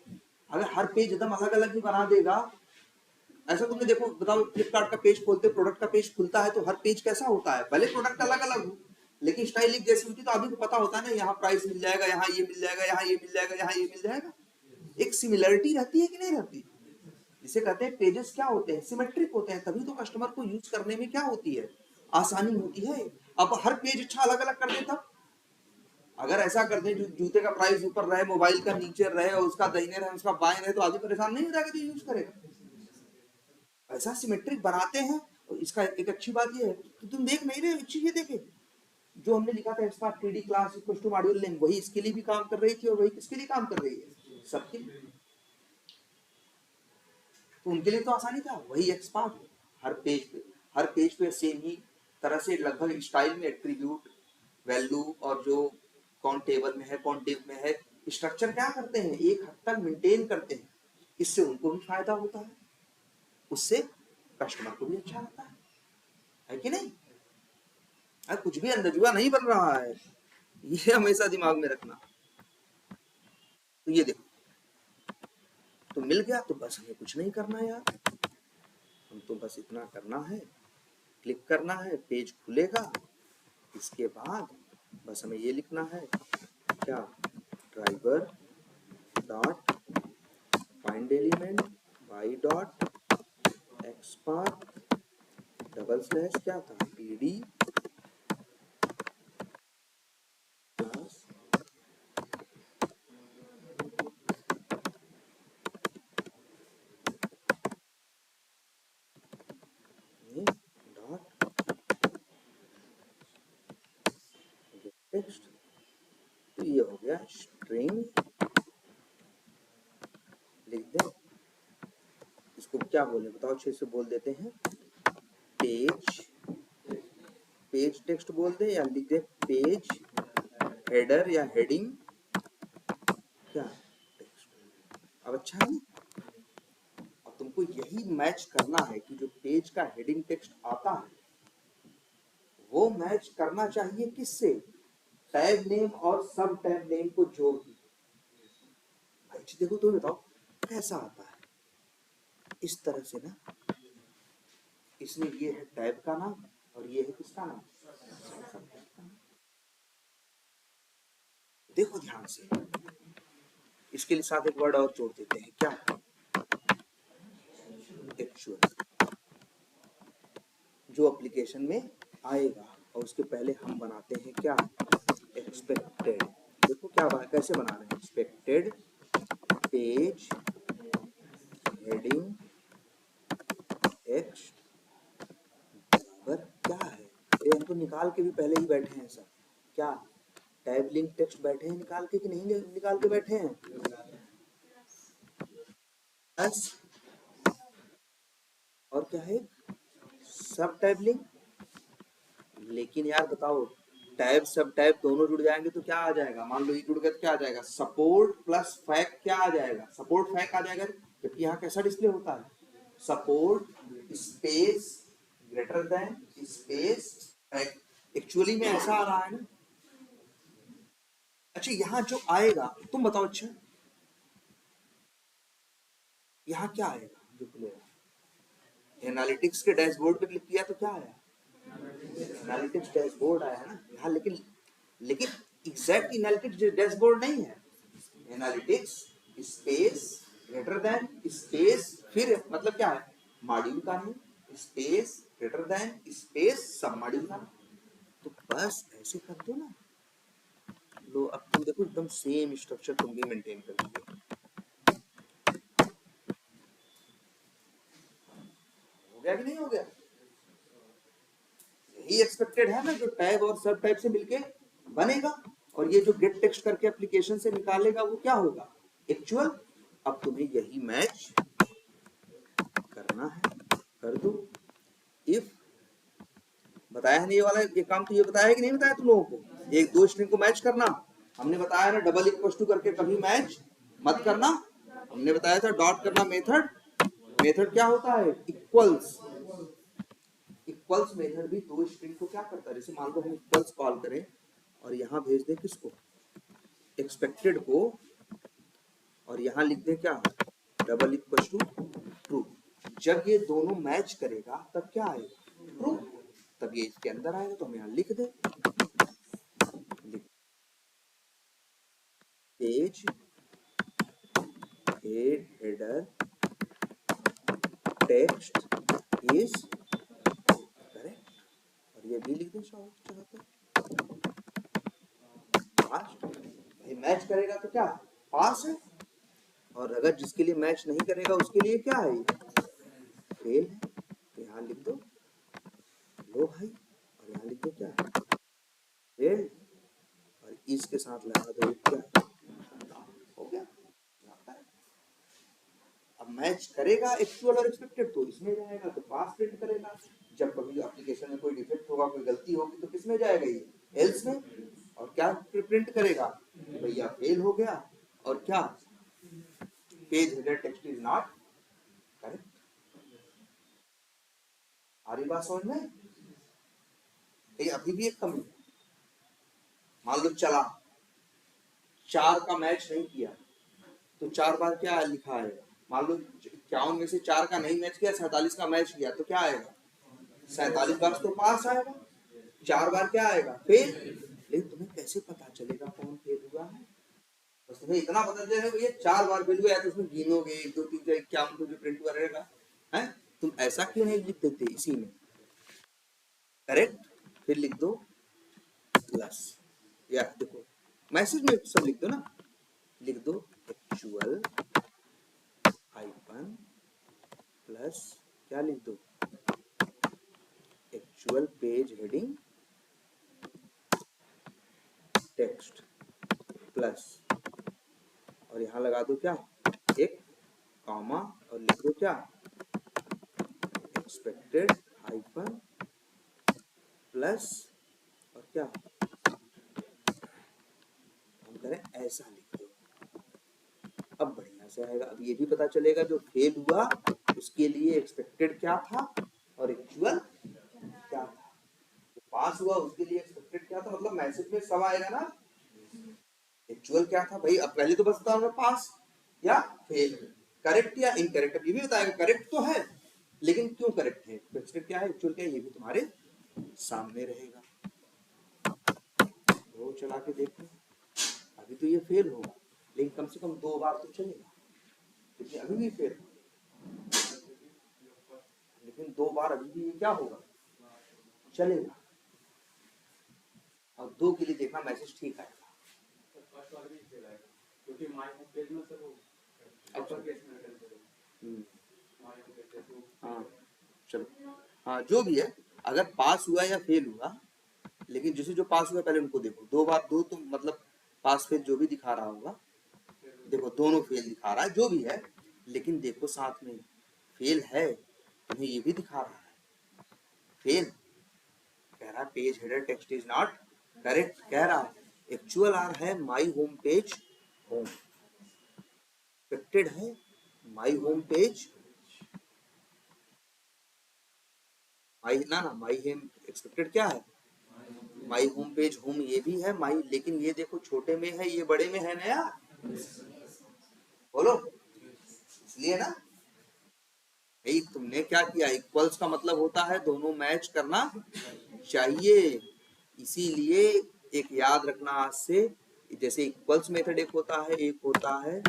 अगर हर पेज एकदम अलग अलग ही बना देगा, ऐसा तुमने देखो, बताओ फ्लिपकार्ट का पेज खोलते, प्रोडक्ट का पेज खुलता है तो हर पेज कैसा होता है? भले प्रोडक्ट अलग अलग हो लेकिन स्टाइल एक जैसी होती है। तो अभी को पता होता है ना, यहाँ प्राइस मिल जाएगा, यहाँ ये मिल जाएगा, यहाँ ये मिल जाएगा, यहाँ ये मिल जाएगा। एक सिमिलरिटी रहती है कि नहीं रहती? जिसे कहते हैं पेजेस क्या होते हैं, सिमेट्रिक होते हैं, तभी तो कस्टमर को यूज करने में क्या होती है, आसानी होती है। अब हर पेज अच्छा अलग अलग कर दे तब, अगर ऐसा कर दे जो जूते का प्राइस ऊपर रहे, मोबाइल का नीचे रहे, और उसका दाहिने रहे, उसका बाएं रहे, तो आदमी परेशान नहीं हो जाएगा जो यूज करेगा। ऐसा सिमेट्रिक बनाते हैं। और इसका एक अच्छी बात ये है कि तुम देख नहीं रहे, एक चीज ये देखे, जो हमने लिखा था एक्सपार्ट 3D class equal to module name, वही इसके लिए भी काम कर रही थी और वही किसके लिए काम कर रही है? सबके लिए। तो उनके लिए तो आसानी था, वही एक्सपार्ट हर पेज पे सेम ही तरह से लगभग स्टाइल में एट्रीब्यूट, वैल्यू और जो कौन टेबल में है कौन डिव में है, स्ट्रक्चर क्या करते हैं, एक हद तक मेंटेन करते हैं। इससे उनको भी फायदा होता है, उससे कस्टमर को भी अच्छा लगता है कि नहीं? कुछ भी अंदर नहीं बन रहा है, ये हमेशा दिमाग में रखना। तो ये देखो, तो मिल गया, तो बस हमें कुछ नहीं करना यार, हम तो बस इतना करना है, क्लिक करना है, पेज खुलेगा। इसके बाद बस हमें ये लिखना है क्या, driver dot find element by dot XPath double slash क्या था, पीडी प्लस डॉट टेक्स्ट। तो ये हो गया स्ट्रिंग, लिख दे, इसको क्या बोले बताओ, अच्छे से बोल देते हैं, पेज टेक्स्ट बोल दे, या लिख दे पेज हेडर या हेडिंग क्या टेक्स्ट। अब अच्छा है, अब तुमको यही मैच करना है कि जो पेज का हेडिंग टेक्स्ट आता है वो मैच करना चाहिए किससे, टैब नेम और सब टैब नेम को जोड़ के। भाई देखो तो बताओ कैसा आता है, इस तरह से ना, इसमें ये है टैब का नाम और ये है किसका नाम, सब टैब का नाम। देखो ध्यान से, इसके लिए साथ एक वर्ड और जोड़ देते हैं क्या, एक्चुअल, जो एप्लीकेशन में आएगा, और उसके पहले हम बनाते हैं क्या, एक्सपेक्टेड। देखो क्या कैसे बना रहे हैं, एक्सपेक्टेड पेज हेडिंग टेक्स्ट बराबर क्या है, ये हम तो निकाल के भी पहले ही बैठे हैं सर, क्या टैब लिंक टेक्स्ट बैठे हैं निकाल के कि नहीं निकाल के बैठे हैं, बस। और क्या है, सब टैब लिंक। लेकिन यार बताओ, टैब सब टैब दोनों जुड़ जाएंगे तो क्या आ जाएगा, मान लो ये जुड़ गया तो क्या आ जाएगा, सपोर्ट प्लस फैक क्या आ जाएगा, सपोर्ट फैक आ जाएगा। जबकि यहाँ कैसा डिस्प्ले होता है, support space greater than space फैक, एक्चुअली में ऐसा आ रहा है ना। अच्छा यहाँ जो आएगा तुम बताओ, अच्छा यहाँ क्या आएगा जो खुलेगा, एनालिटिक्स के डैशबोर्ड पे क्लिक किया तो क्या आया, एनालिटिक्स डैशबोर्ड आया ना यहाँ, लेकिन लेकिन एग्जैक्ट एनालिटिक्स डैशबोर्ड नहीं है, analytics space greater than space, फिर मतलब क्या है, मॉड्यूल का name space greater than space सब मॉड्यूल का। तो बस ऐसे कर दो ना, लो अब तुम देखो एकदम सेम स्ट्रक्चर तुम भी मेंटेन कर लीजिए, हो गया कि नहीं हो गया, यही एक्सपेक्टेड है ना, जो टैब और सब टैब से मिलके बनेगा, और ये जो गेट टेक्स्ट करके एप्लीकेशन से निकालेगा वो क्या होगा, एक्चुअल। अब तुम्हें यही मैच करना है, कर दो। इफ बताया है नहीं ये वाला ये काम, तो ये बताया है कि नहीं बताया तुम लोगों को, एक दो स्ट्रिंग को मैच करना हमने बताया ना, डबल इक्वल टू करके कभी मैच मत करना, हमने बताया था डॉट करना मेथड, मेथड क्या होता है, इक्वल्स, इक्वल्स मेथड भी दो स्ट्रिंग को क्या करता है, जैसे मान लो हम इक्वल्स कॉल करें और यहाँ भेज दें किसको, एक्सपेक्टेड को, और यहाँ लिख दें क्या, डबल इक्वल टू ट्रू। जब ये दोनों मैच करेगा तब क्या आएगा, ट्रू, तब ये इसके अंदर आएगा, तो हम यहाँ लिख दे, page header text is correct, और ये भी लिख दे चाहो तो, भाई मैच करेगा तो क्या पास है, और अगर जिसके लिए मैच नहीं करेगा उसके लिए क्या है, फेल है। तो यहाँ लिख दो, लो भाई, और यहाँ लिख दो क्या, फेल, और इसके साथ लगा दो क्या, हो गया। अब मैच करेगा एक्चुअल और एक्सपेक्टेड तो इसमें जाएगा तो पास प्रिंट करेगा, जब कभी एप्लीकेशन में कोई डिफेक्ट होगा, कोई गलती होगी, तो किस में जाएगा ये, एल्स में, और क्या प्रिंट करेगा कि भैया फेल हो गया, और क्या, page header text is not correct. आ रही बात समझ में? ये अभी भी एक कमी है। मान लो चला 4 का मैच नहीं किया, तो 4 बार क्या लिखा है, मान लो 51 में से 4 का नहीं मैच किया, 47 का मैच किया, तो क्या आएगा, 47 बार तो पास आएगा, 4 बार क्या आएगा, फेल। लेकिन तुम्हें कैसे पता चलेगा कौन फेल हुआ है? बस तुम्हें इतना पता चलेगा भैया 4 बार फेल हुआ है, तो उसमें गिनोगे 1 2 3 4 क्या जो प्रिंट हुआ रहेगा है। तुम ऐसा क्यों नहीं लिख देते इसी में, करेक्ट, फिर लिख दो प्लस, या देखो मैसेज में सब लिख दो ना, लिख दो एक्चुअल हाइपन प्लस, क्या लिख दो, actual page heading text plus, और यहां लगा दो क्या, एक कॉमा, और लिख दो क्या, एक्सपेक्टेड हाइपन प्लस, और क्या हम करें, ऐसा लिख दो। अब बढ़िया से आएगा। अब ये भी पता चलेगा जो फेल हुआ उसके लिए एक्सपेक्टेड क्या था और एक्चुअल क्या था, पास हुआ उसके लिए एक्सपेक्टेड क्या था, मतलब मैसेज में सब आएगा ना। एक्चुअल क्या था भाई, अब पहले तो बस बताओ पास या फेल, करेक्ट या इनकरेक्ट, अब ये भी बताएगा करेक्ट तो है, लेकिन क्यों करेक्ट है, एक्सपेक्टेड क्या है, एक्चुअल क्या है, ये भी तुम्हारे सामने रहेगा। वो चला के देखो, अभी तो ये फेल होगा, लेकिन कम से कम 2 बार तो चलेगा, लेकिन अभी भी फेल, लेकिन 2 बार अभी भी ये क्या होगा, चलेगा। और 2 के लिए देखना मैसेज ठीक आएगा। फर्स्ट वाला भी फेल आएगा, क्योंकि माय होम पेज में सर वो अपर केस में अटेंड करेगा, माय होम पेज तो हाँ चलो, हाँ जो भी है, अगर पास हुआ या फेल हुआ, लेकिन जिसे जो पास हुआ पहले उनको देखो, 2 बार 2 तो मतलब पास फेल जो भी दिखा रहा होगा, देखो दोनों फेल दिखा रहा है जो भी है, लेकिन देखो साथ में फेल है, तुम्हें ये भी दिखा रहा है फेल, कह रहा है page header text is not correct, कह रहा है एक्चुअल आर है my home page home, expected है माई होम पेज, माई ना ना माई होम एक्सपेक्टेड क्या है, माई होम पेज होम ये भी है माई, लेकिन ये देखो छोटे में है ये बड़े में है ना यार, बोलो, इसलिए ना भाई तुमने क्या किया, इक्वल्स का मतलब होता है दोनों मैच करना चाहिए, इसीलिए एक याद रखना आज से, जैसे इक्वल्स मेथड एक होता है, एक होता है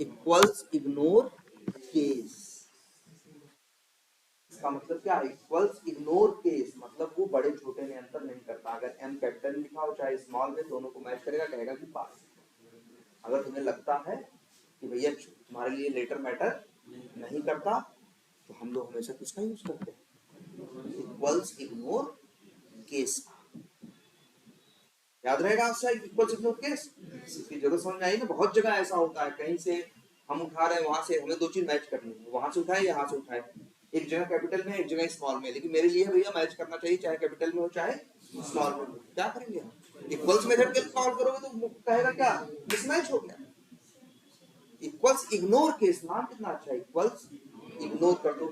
इक्वल्स इग्नोर केस, इसका मतलब क्या है, इक्वल्स इग्नोर केस मतलब वो बड़े छोटे में अंतर नहीं करता, अगर एम कैपिटल लिखा हो चाहे स्मॉल में, दोनों को मैच करेगा, कहेगा कि पास। अगर तुम्हें लगता है कि भैया तुम्हारे लिए लेटर मैटर नहीं करता, तो हम लोग हमेशा किसका यूज करते हैं, इक्वल्स इग्नोर केस, याद रहेगा आपसे इक्वल्स इग्नोर केस, इसकी जरूरत समझ में आई ना। बहुत जगह ऐसा होता है, कहीं से हम उठा रहे हैं, वहां से हमें 2 चीज मैच करनी है, वहां से उठाए यहाँ से उठाए, एक जगह कैपिटल में एक जगह स्मॉल में, लेकिन मेरे लिए भैया मैच करना चाहिए, चाहे कैपिटल में हो चाहे स्मॉल में हो, क्या करेंगे हम, इक्वल्स मेथड के सॉल्व करोगे तो कहेगा क्या, मिसमैच हो गया। इक्वल्स इग्नोर केस, नाम कितना अच्छा है, इक्वल्स इग्नोर कर दो,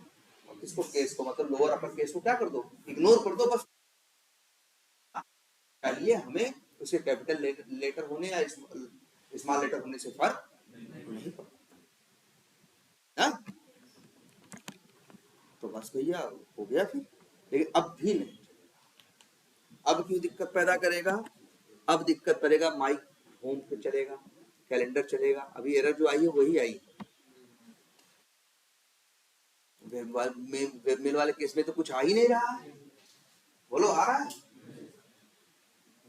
किसको, केस को, मतलब लोअर अपर केस को क्या कर दो, इग्नोर कर दो, बस चाहिए हमें उसके कैपिटल लेटर होने या स्मॉल लेटर होने से फर्क नहीं पड़ता, तो बस भैया हो गया फिर, लेकिन अब भी नहीं, अब क्यों दिक्कत पैदा करेगा, अब दिक्कत करेगा माई होम पे चलेगा, कैलेंडर चलेगा, अभी एरर जो आई है वही आई, वेबमेल वाले केस में तो कुछ आ ही नहीं रहा है, बोलो आ रहा है,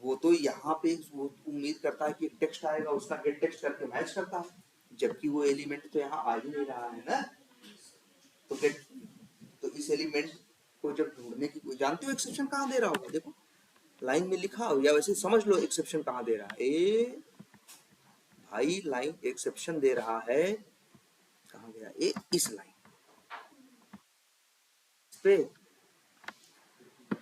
वो तो यहाँ पे वो उम्मीद करता है कि टेक्स्ट आएगा, उसका गेट टेक्स्ट करके मैच करता है, जबकि वो एलिमेंट तो यहाँ आ ही नहीं रहा है ना, तो गेट, तो इस एलिमेंट को जब ढूंढने की, जानते हो एक्सेप्शन कहाँ दे रहा होगा, देखो लाइन में लिखा हो या वैसे समझ लो एक्सेप्शन कहाँ दे रहा है, ए भाई लाइन एक्सेप्शन दे रहा है, कहाँ गया ए, इस लाइन पे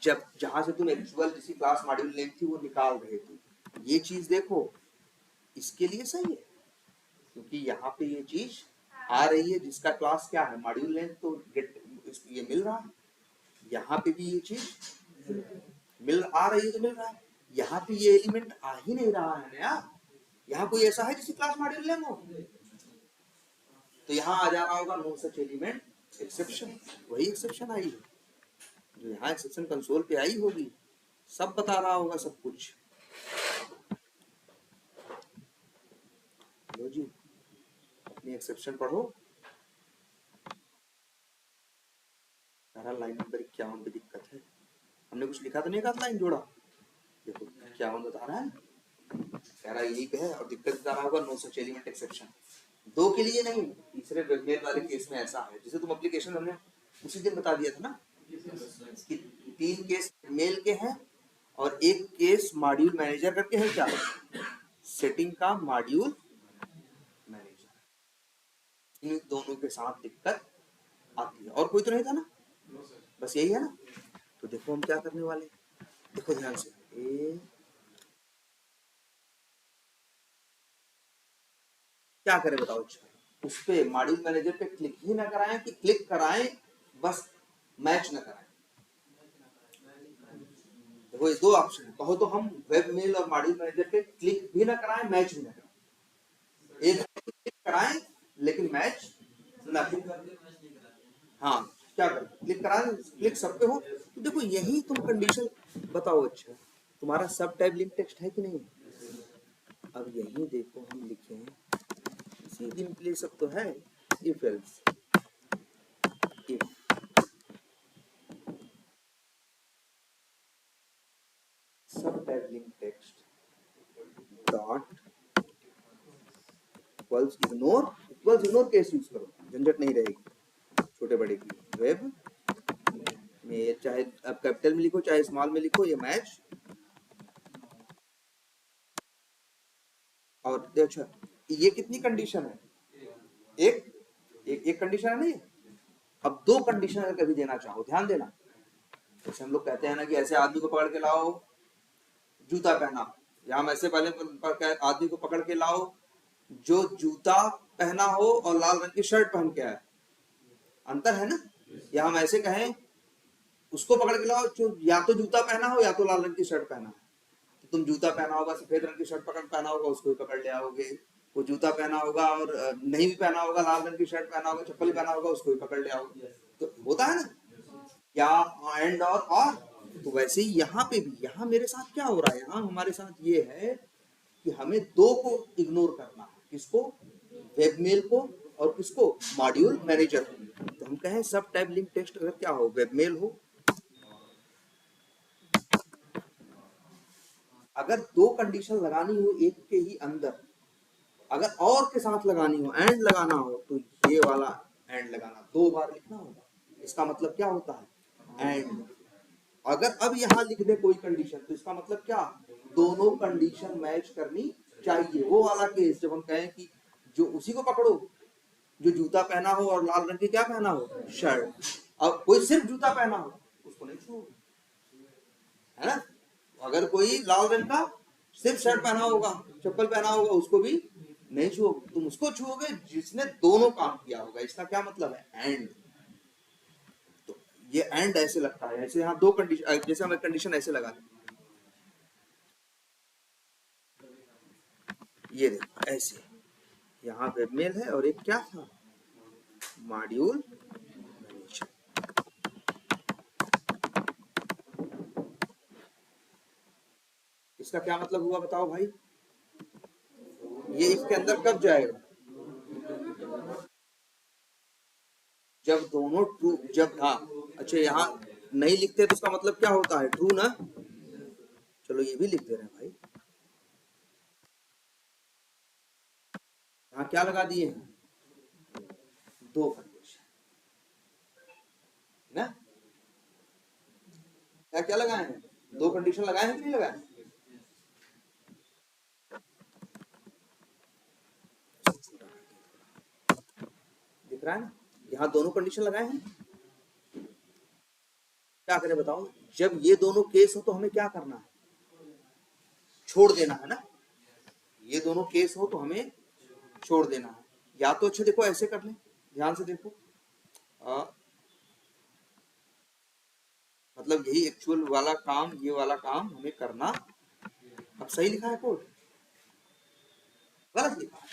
जब जहां से तुम एक्चुअल जिसी क्लास मॉड्यूल नेम थी वो निकाल रहे थे, ये चीज देखो इसके लिए सही है, क्योंकि यहाँ पे ये चीज आ रही है जिसका क्लास क्या है मॉड्यूल नेम, तो गेट ये मिल रहा है। यहाँ पे भी ये चीज मिल आ रही है तो मिल रहा है। यहाँ पे ये एलिमेंट आ ही नहीं रहा है नया, यहाँ कोई ऐसा है जिसकी क्लास मॉड्यूल नेम हो, तो यहाँ आ जा रहा होगा नो सच एलिमेंट एक्सेप्शन। वही एक्सेप्शन आई है जो यहाँ एक्सेप्शन कंसोल पे आई होगी, सब बता रहा होगा सब कुछ। लो जी अपनी एक्सेप्शन पढ़ो। सारा लाइन नंबर 51 पे दिक्कत है, हमने कुछ लिखा तो नहीं, एक लाइन जोड़ा, देखो 51 बता रहा है, कह रहा यही पे है, और दिक्कत बता रहा होगा नो सच एलिमेंट एक्सेप्शन। दो के लिए नहीं, तीसरे वेबमेल वाले केस में ऐसा है, जैसे तुम एप्लीकेशन हमने उसी दिन बता दिया था ना कि 3 केस मेल के हैं और एक केस मॉड्यूल मैनेजर करके है, क्या सेटिंग का मॉड्यूल मैनेजर। इन दोनों के साथ दिक्कत आती है, और कोई तो नहीं था ना, बस यही है ना। तो देखो हम क्या करने वाले, देखो ध्यान से, क्या करें बताओ। अच्छा उस पे मॉड्यूल मैनेजर पे क्लिक ही ना कराएं कि क्लिक कराएं बस मैच ना कराएं। देखो ये दो ऑप्शन है, कहो तो हम वेब मेल और मॉड्यूल मैनेजर पे क्लिक भी ना कराएं मैच भी ना कराएं, एक क्लिक कराएं लेकिन मैच ना करें। हाँ क्या करें, क्लिक करा क्लिक सब पे हो, तो देखो यही तुम कंडीशन बताओ। अच्छा तुम्हारा सब टाइप लिंक टेक्स्ट है कि नहीं, अब यही देखो हम लिखे हैं इसी इन प्लेस सब तो है, इफ एल्स इफ सब type link text dot equals ignore case use करो, झंझट नहीं रहेगी छोटे बड़े की। वेब में चाहे अब कैपिटल में लिखो चाहे स्मॉल में लिखो, ये मैच। और अच्छा ये कितनी कंडीशन है, एक कंडीशन है नहीं, अब दो कंडीशन अगर कभी देना चाहो ध्यान देना, जैसे हम लोग कहते हैं ना कि ऐसे आदमी को पकड़ के लाओ जूता पहना, या हम ऐसे पहले आदमी को पकड़ के लाओ जो जूता पहना हो और लाल रंग की शर्ट पहन के आए, अंतर है ना। या हम ऐसे कहें उसको पकड़ के लाओ जो या तो जूता पहना हो या तो लाल रंग की शर्ट पहना है, तो तुम जूता पहना होगा सफेद रंग की शर्ट पहना होगा उसको भी पकड़ ले आओगे, वो जूता पहना होगा और नहीं भी पहना होगा लाल रंग की शर्ट पहना होगा चप्पल पहना होगा उसको भी पकड़ ले आओगे, तो होता है ना, या एंड और। तो वैसे ही यहाँ पे भी, यहाँ मेरे साथ क्या हो रहा है, यहाँ हमारे साथ ये है कि हमें दो को इग्नोर करना है, किसको, वेबमेल को और किसको, मॉड्यूल मैनेजर को। तो हम कहें सब टाइप लिंक टेक्स्ट अगर क्या हो, वेबमेल हो, अगर दो कंडीशन लगानी हो एक के ही अंदर, अगर और के साथ लगानी हो, एंड लगाना हो, तो ये वाला एंड लगाना 2 बार लिखना होगा, इसका मतलब क्या होता है एंड। अगर अब यहाँ लिख दे कोई कंडीशन तो इसका मतलब क्या, दोनों कंडीशन मैच करनी चाहिए। वो वाला केस जब हम कहें कि जो उसी को पकड़ो जो जूता पहना हो और लाल रंग की क्या पहना हो, शर्ट, अब कोई सिर्फ जूता पहना हो उसको नहीं छू, है ना। अगर कोई लाल रंग का सिर्फ शर्ट पहना होगा चप्पल पहना होगा उसको भी नहीं छुओगे, तुम उसको छुओगे जिसने दोनों काम किया होगा। इसका क्या मतलब है एंड। तो ये एंड ऐसे लगता है, ऐसे यहाँ दो कंडीशन, जैसे हम कंडीशन ऐसे लगा दें, ये देखो ऐसे, यहाँ वेबमेल है और एक क्या था, मॉड्यूल मैनेजर। इसका क्या मतलब हुआ बताओ भाई, ये इसके अंदर कब जाएगा, जब दोनों ट्रू, जब हाँ अच्छा यहाँ नहीं लिखते तो इसका मतलब क्या होता है, ट्रू ना। चलो ये भी लिख दे रहे हैं भाई, यहाँ क्या लगा दिए हैं, दो कंडीशन ना, क्या क्या लगाए हैं, दो कंडीशन लगाए हैं कि नहीं लगाए, दिख रहा है ना, यहाँ दोनों कंडीशन लगाए हैं। क्या करें बताओ? जब ये दोनों केस हो तो हमें क्या करना है? छोड़ देना है ना। ये दोनों केस हो तो हमें छोड़ देना है। या तो अच्छा देखो ऐसे कर लें, ध्यान से देखो, मतलब यही एक्चुअल वाला काम, ये वाला काम हमें करना। अब सही लिखा है कोड, गलत लिखा है?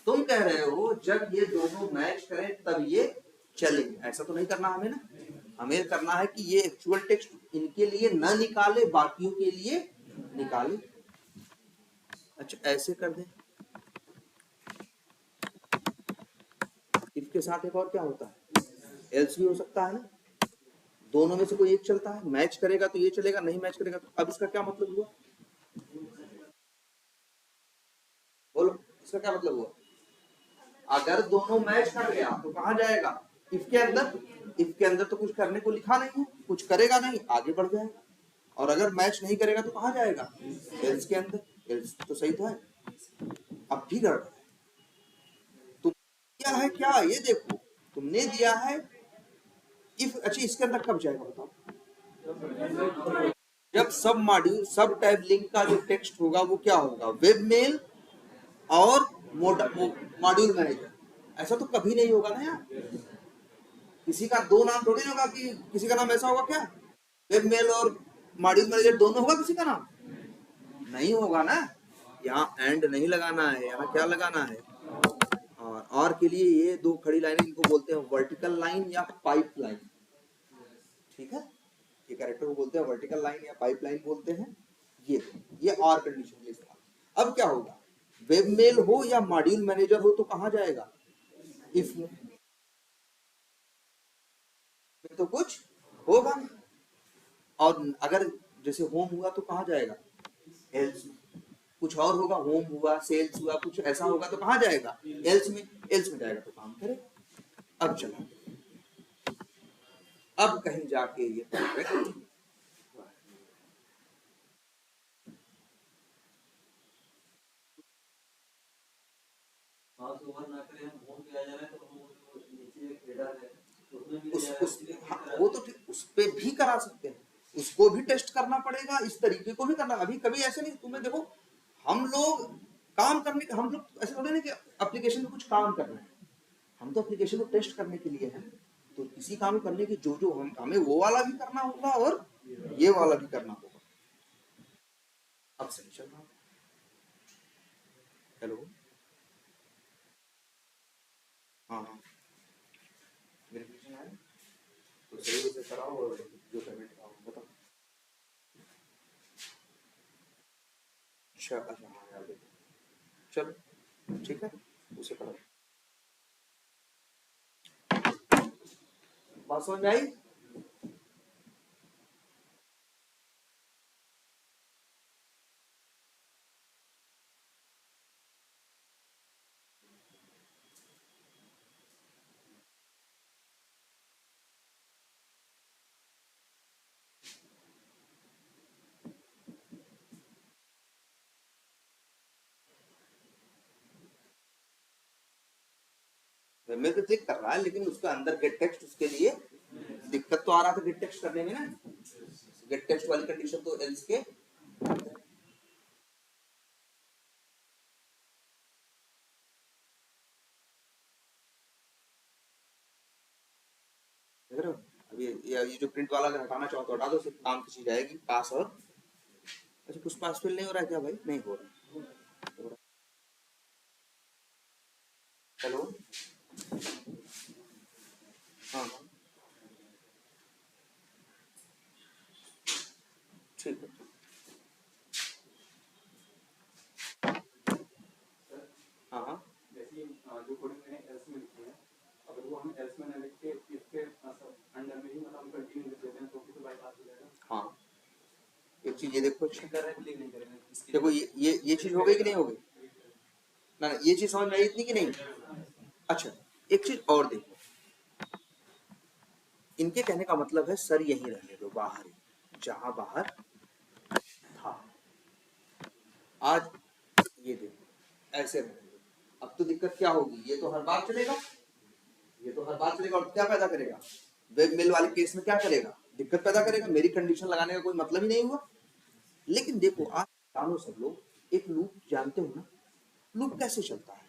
तुम कह रहे हो जब ये दोनों मैच करें तब ये चले, ऐसा तो नहीं करना हमें ना। हमें करना है कि ये एक्चुअल टेक्स्ट इनके लिए न निकाले, बाकियों के लिए निकाले। अच्छा ऐसे कर दें। इफ के साथ एक और क्या होता है? एल्स भी हो सकता है ना। दोनों में से कोई एक चलता है, मैच करेगा तो ये चलेगा, नहीं मैच करेगा तो। अब इसका क्या मतलब हुआ? बोलो इसका क्या मतलब हुआ? अगर दोनों मैच कर गया तो कहां जाएगा? इफ के अंदर। इफ के अंदर तो कुछ करने को लिखा नहीं है, कुछ करेगा नहीं, आगे बढ़ जाएगा। और अगर मैच नहीं करेगा तो कहां जाएगा? एल्स के अंदर। एल्स तो सही तो है। अब भी गड़बड़ है। तुम दिया है क्या, ये देखो, तुमने दिया है इफ। अच्छा इसके अंदर कब जाएगा बताओ? जब सब मॉड्यूल, सब टैब लिंक का जो टेक्स्ट होगा वो क्या होगा? वेब मेल और मॉड्यूल मैनेजर। ऐसा तो कभी नहीं होगा ना यार। किसी का दो नाम थोड़ी होगा कि किसी का नाम ऐसा होगा क्या? वेब मेल और मॉड्यूल मैनेजर दोनों होगा किसी का नाम? नहीं होगा ना। यहाँ एंड नहीं लगाना है, यहाँ क्या लगाना है? और के लिए ये दो खड़ी लाइनें, इनको बोलते हैं वर्टिकल लाइन या पाइप लाइन। ठीक है, ये कैरेक्टर को बोलते हैं वर्टिकल लाइन या पाइप लाइन बोलते हैं। ये और कंडीशन लिस्ट था। अब क्या होगा? वेब मेल हो या मॉड्यूल मैनेजर हो तो कहां जाएगा? इफ में तो कुछ होगा नहीं। और अगर जैसे होम हुआ तो कहां जाएगा? एल्स में। कुछ और होगा, होम हुआ, सेल्स हुआ, कुछ ऐसा होगा तो कहां जाएगा? एल्स में। एल्स में जाएगा तो काम करे। अब चला, अब कहीं जाके ये परफेक्ट। हाँ, वो तो उस पे भी करा सकते हैं, उसको भी टेस्ट करना पड़ेगा, इस तरीके को भी करना। अभी कभी ऐसे नहीं, तुम्हें देखो, हम लोग काम करने के, हम लोग ऐसे थोड़े नहीं कि एप्लीकेशन में कुछ काम करना है, हम तो एप्लीकेशन को टेस्ट करने के लिए है। तो किसी काम करने की जो जो हमें वो वाला भी करना होगा और ये वाला भी करना होगा। अब सही चल रहा है। हेलो, हाँ हाँ, वेरिफिकेशन आया तो सही से कराओ और जो पेमेंट का बताओ। अच्छा अच्छा, हाँ यार देखो, चलो ठीक है, उसे करो। बात समझ में आई? वेबमेल पे क्लिक कर रहा है लेकिन उसके अंदर गेट टेक्स्ट, उसके लिए दिक्कत तो आ रहा था गेट टेक्स्ट करने में ना। गेट टेक्स्ट वाली कंडीशन तो एल्स के। देख रहे हो? अभी ये जो प्रिंट वाला अगर हटाना चाहो तो हटा दो, सिर्फ काम की चीज आएगी पास और। अच्छा कुछ पास फिल नहीं हो रहा है क्या भाई? नहीं हो रहा। हेलो, हाँ हाँ, ठीक है। हाँ हाँ, जैसे जो कोडिंग मैंने एल्स में लिखी है, अगर वो हम एल्स में ना लिख के इसके अंडर में ही मतलब हम कंटिन्यू लिख देते हैं तो फिर बाईपास हो जाएगा। हाँ, एक चीज ये देखो, कर रहे हैं, क्लिक नहीं करेंगे। देखो ये चीज हो गई कि नहीं हो गई? ना ना, ये चीज समझ में आई इतनी कि नहीं? अच्छा एक चीज और देखो, इनके कहने का मतलब है सर यहीं रहने दो, बाहर ही, जहां बाहर था। आज ये देखो ऐसे रहने दो। अब तो दिक्कत क्या होगी? ये तो हर बार चलेगा, ये तो हर बार चलेगा और क्या पैदा करेगा? वेब मेल वाले केस में क्या करेगा? दिक्कत पैदा करेगा, मेरी कंडीशन लगाने का कोई मतलब ही नहीं हुआ। लेकिन देखो आज जानो सब लोग एक लूप जानते हो ना, लूप कैसे चलता है।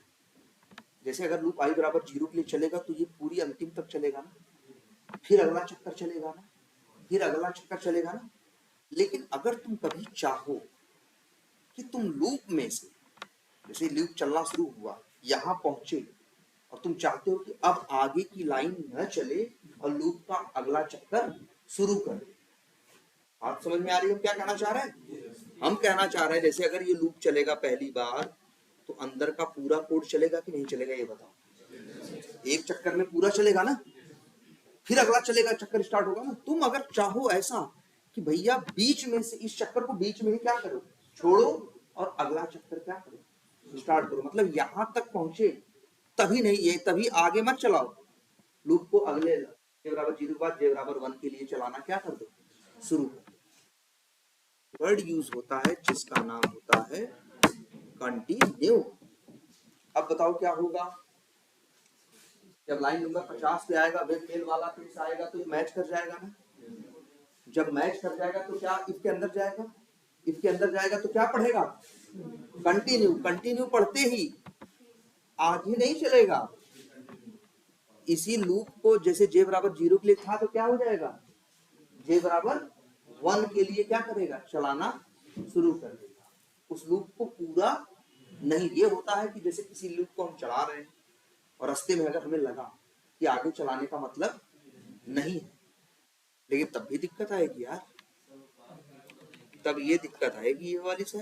जैसे अगर लूप आई बराबर 0 के लिए चलेगा तो ये पूरी अंतिम तक चलेगा ना, फिर अगला चक्कर चलेगा ना, फिर अगला चक्कर चलेगा ना। लेकिन अगर तुम कभी चाहो कि तुम लूप में से, जैसे लूप चलना शुरू हुआ, यहाँ पहुंचे, और तुम चाहते हो कि अब आगे की लाइन न चले और लूप का अगला चक्कर शुरू कर, आप समझ में आ रही है हम क्या कहना चाह रहे हैं। हम कहना चाह रहे हैं जैसे अगर ये लूप चलेगा पहली बार तो अंदर का पूरा कोड चलेगा कि नहीं चलेगा, ये बताओ। एक चक्कर में पूरा चलेगा ना, फिर अगला चलेगा, चक्कर स्टार्ट होगा ना। तुम अगर चाहो ऐसा कि भैया बीच में से इस चक्कर को बीच में ही क्या करो, छोड़ो और अगला चक्कर क्या करो, स्टार्ट करो, मतलब यहां तक पहुंचे, तभी नहीं, ये तभी आगे मत चलाओ लूप को, अगले जे बराबर 0 के बाद जे बराबर 1 के लिए चलाना क्या कर दो, शुरू कर। वर्ड यूज होता है जिसका नाम होता है कंटिन्यू। अब बताओ क्या होगा, जब लाइन नंबर 50 पे आएगा वेब मेल वाला पेज आएगा तो मैच कर जाएगा ना। जब मैच कर जाएगा तो क्या इफ के अंदर जाएगा, इफ के अंदर जाएगा तो क्या पढ़ेगा, कंटिन्यू। कंटिन्यू पढ़ते ही आगे नहीं चलेगा। इसी लूप को जैसे जे बराबर 0 के लिए था तो क्या हो जाएगा, जे बराबर 1 के लिए क्या करेगा, चलाना शुरू कर देगा। उस लूप को पूरा नहीं, ये होता है कि जैसे किसी लूप को हम चला रहे हैं और रास्ते में अगर हमें लगा कि आगे चलाने का मतलब नहीं है, लेकिन तब भी दिक्कत आएगी यार, तब ये दिक्कत आएगी ये वाली से,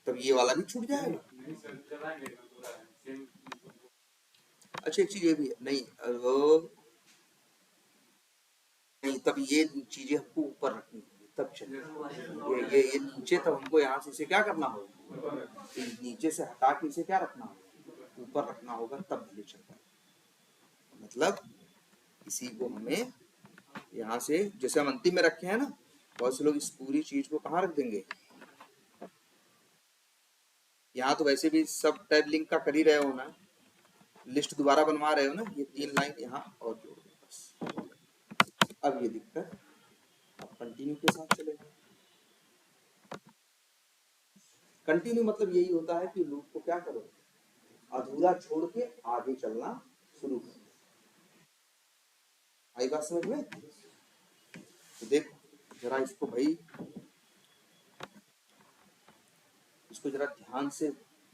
तब ये वाला भी छूट जाएगा। अच्छा एक चीज ये भी है, नहीं नहीं, तब ये चीजें हमको ऊपर रखनी होगी तब चलेगा। ये नीचे तब हमको यहाँ से इसे क्या करना होगा, नीचे से हटा के इसे क्या रखना होगा, ऊपर रखना होगा, तब ये चलता है। मतलब इसी को हमें यहाँ से जैसे हम अंतिम में रखे हैं ना, बहुत से लोग इस पूरी चीज को कहाँ रख देंगे, यहाँ तो वैसे भी सब टैब लिंक का कर ही रहे हो ना, लिस्ट दोबारा बनवा रहे हो ना, ये 3 लाइन यहाँ और जोड़ दो बस। अब ये दिक्कत अब कंटिन्यू के साथ चलेगा। कंटिन्यू मतलब यही होता है कि लूप को क्या करो, अधूरा छोड़ के आगे चलना शुरू करो। आई बात समझ में। तो देख जरा इसको भाई, इसको जरा ध्यान से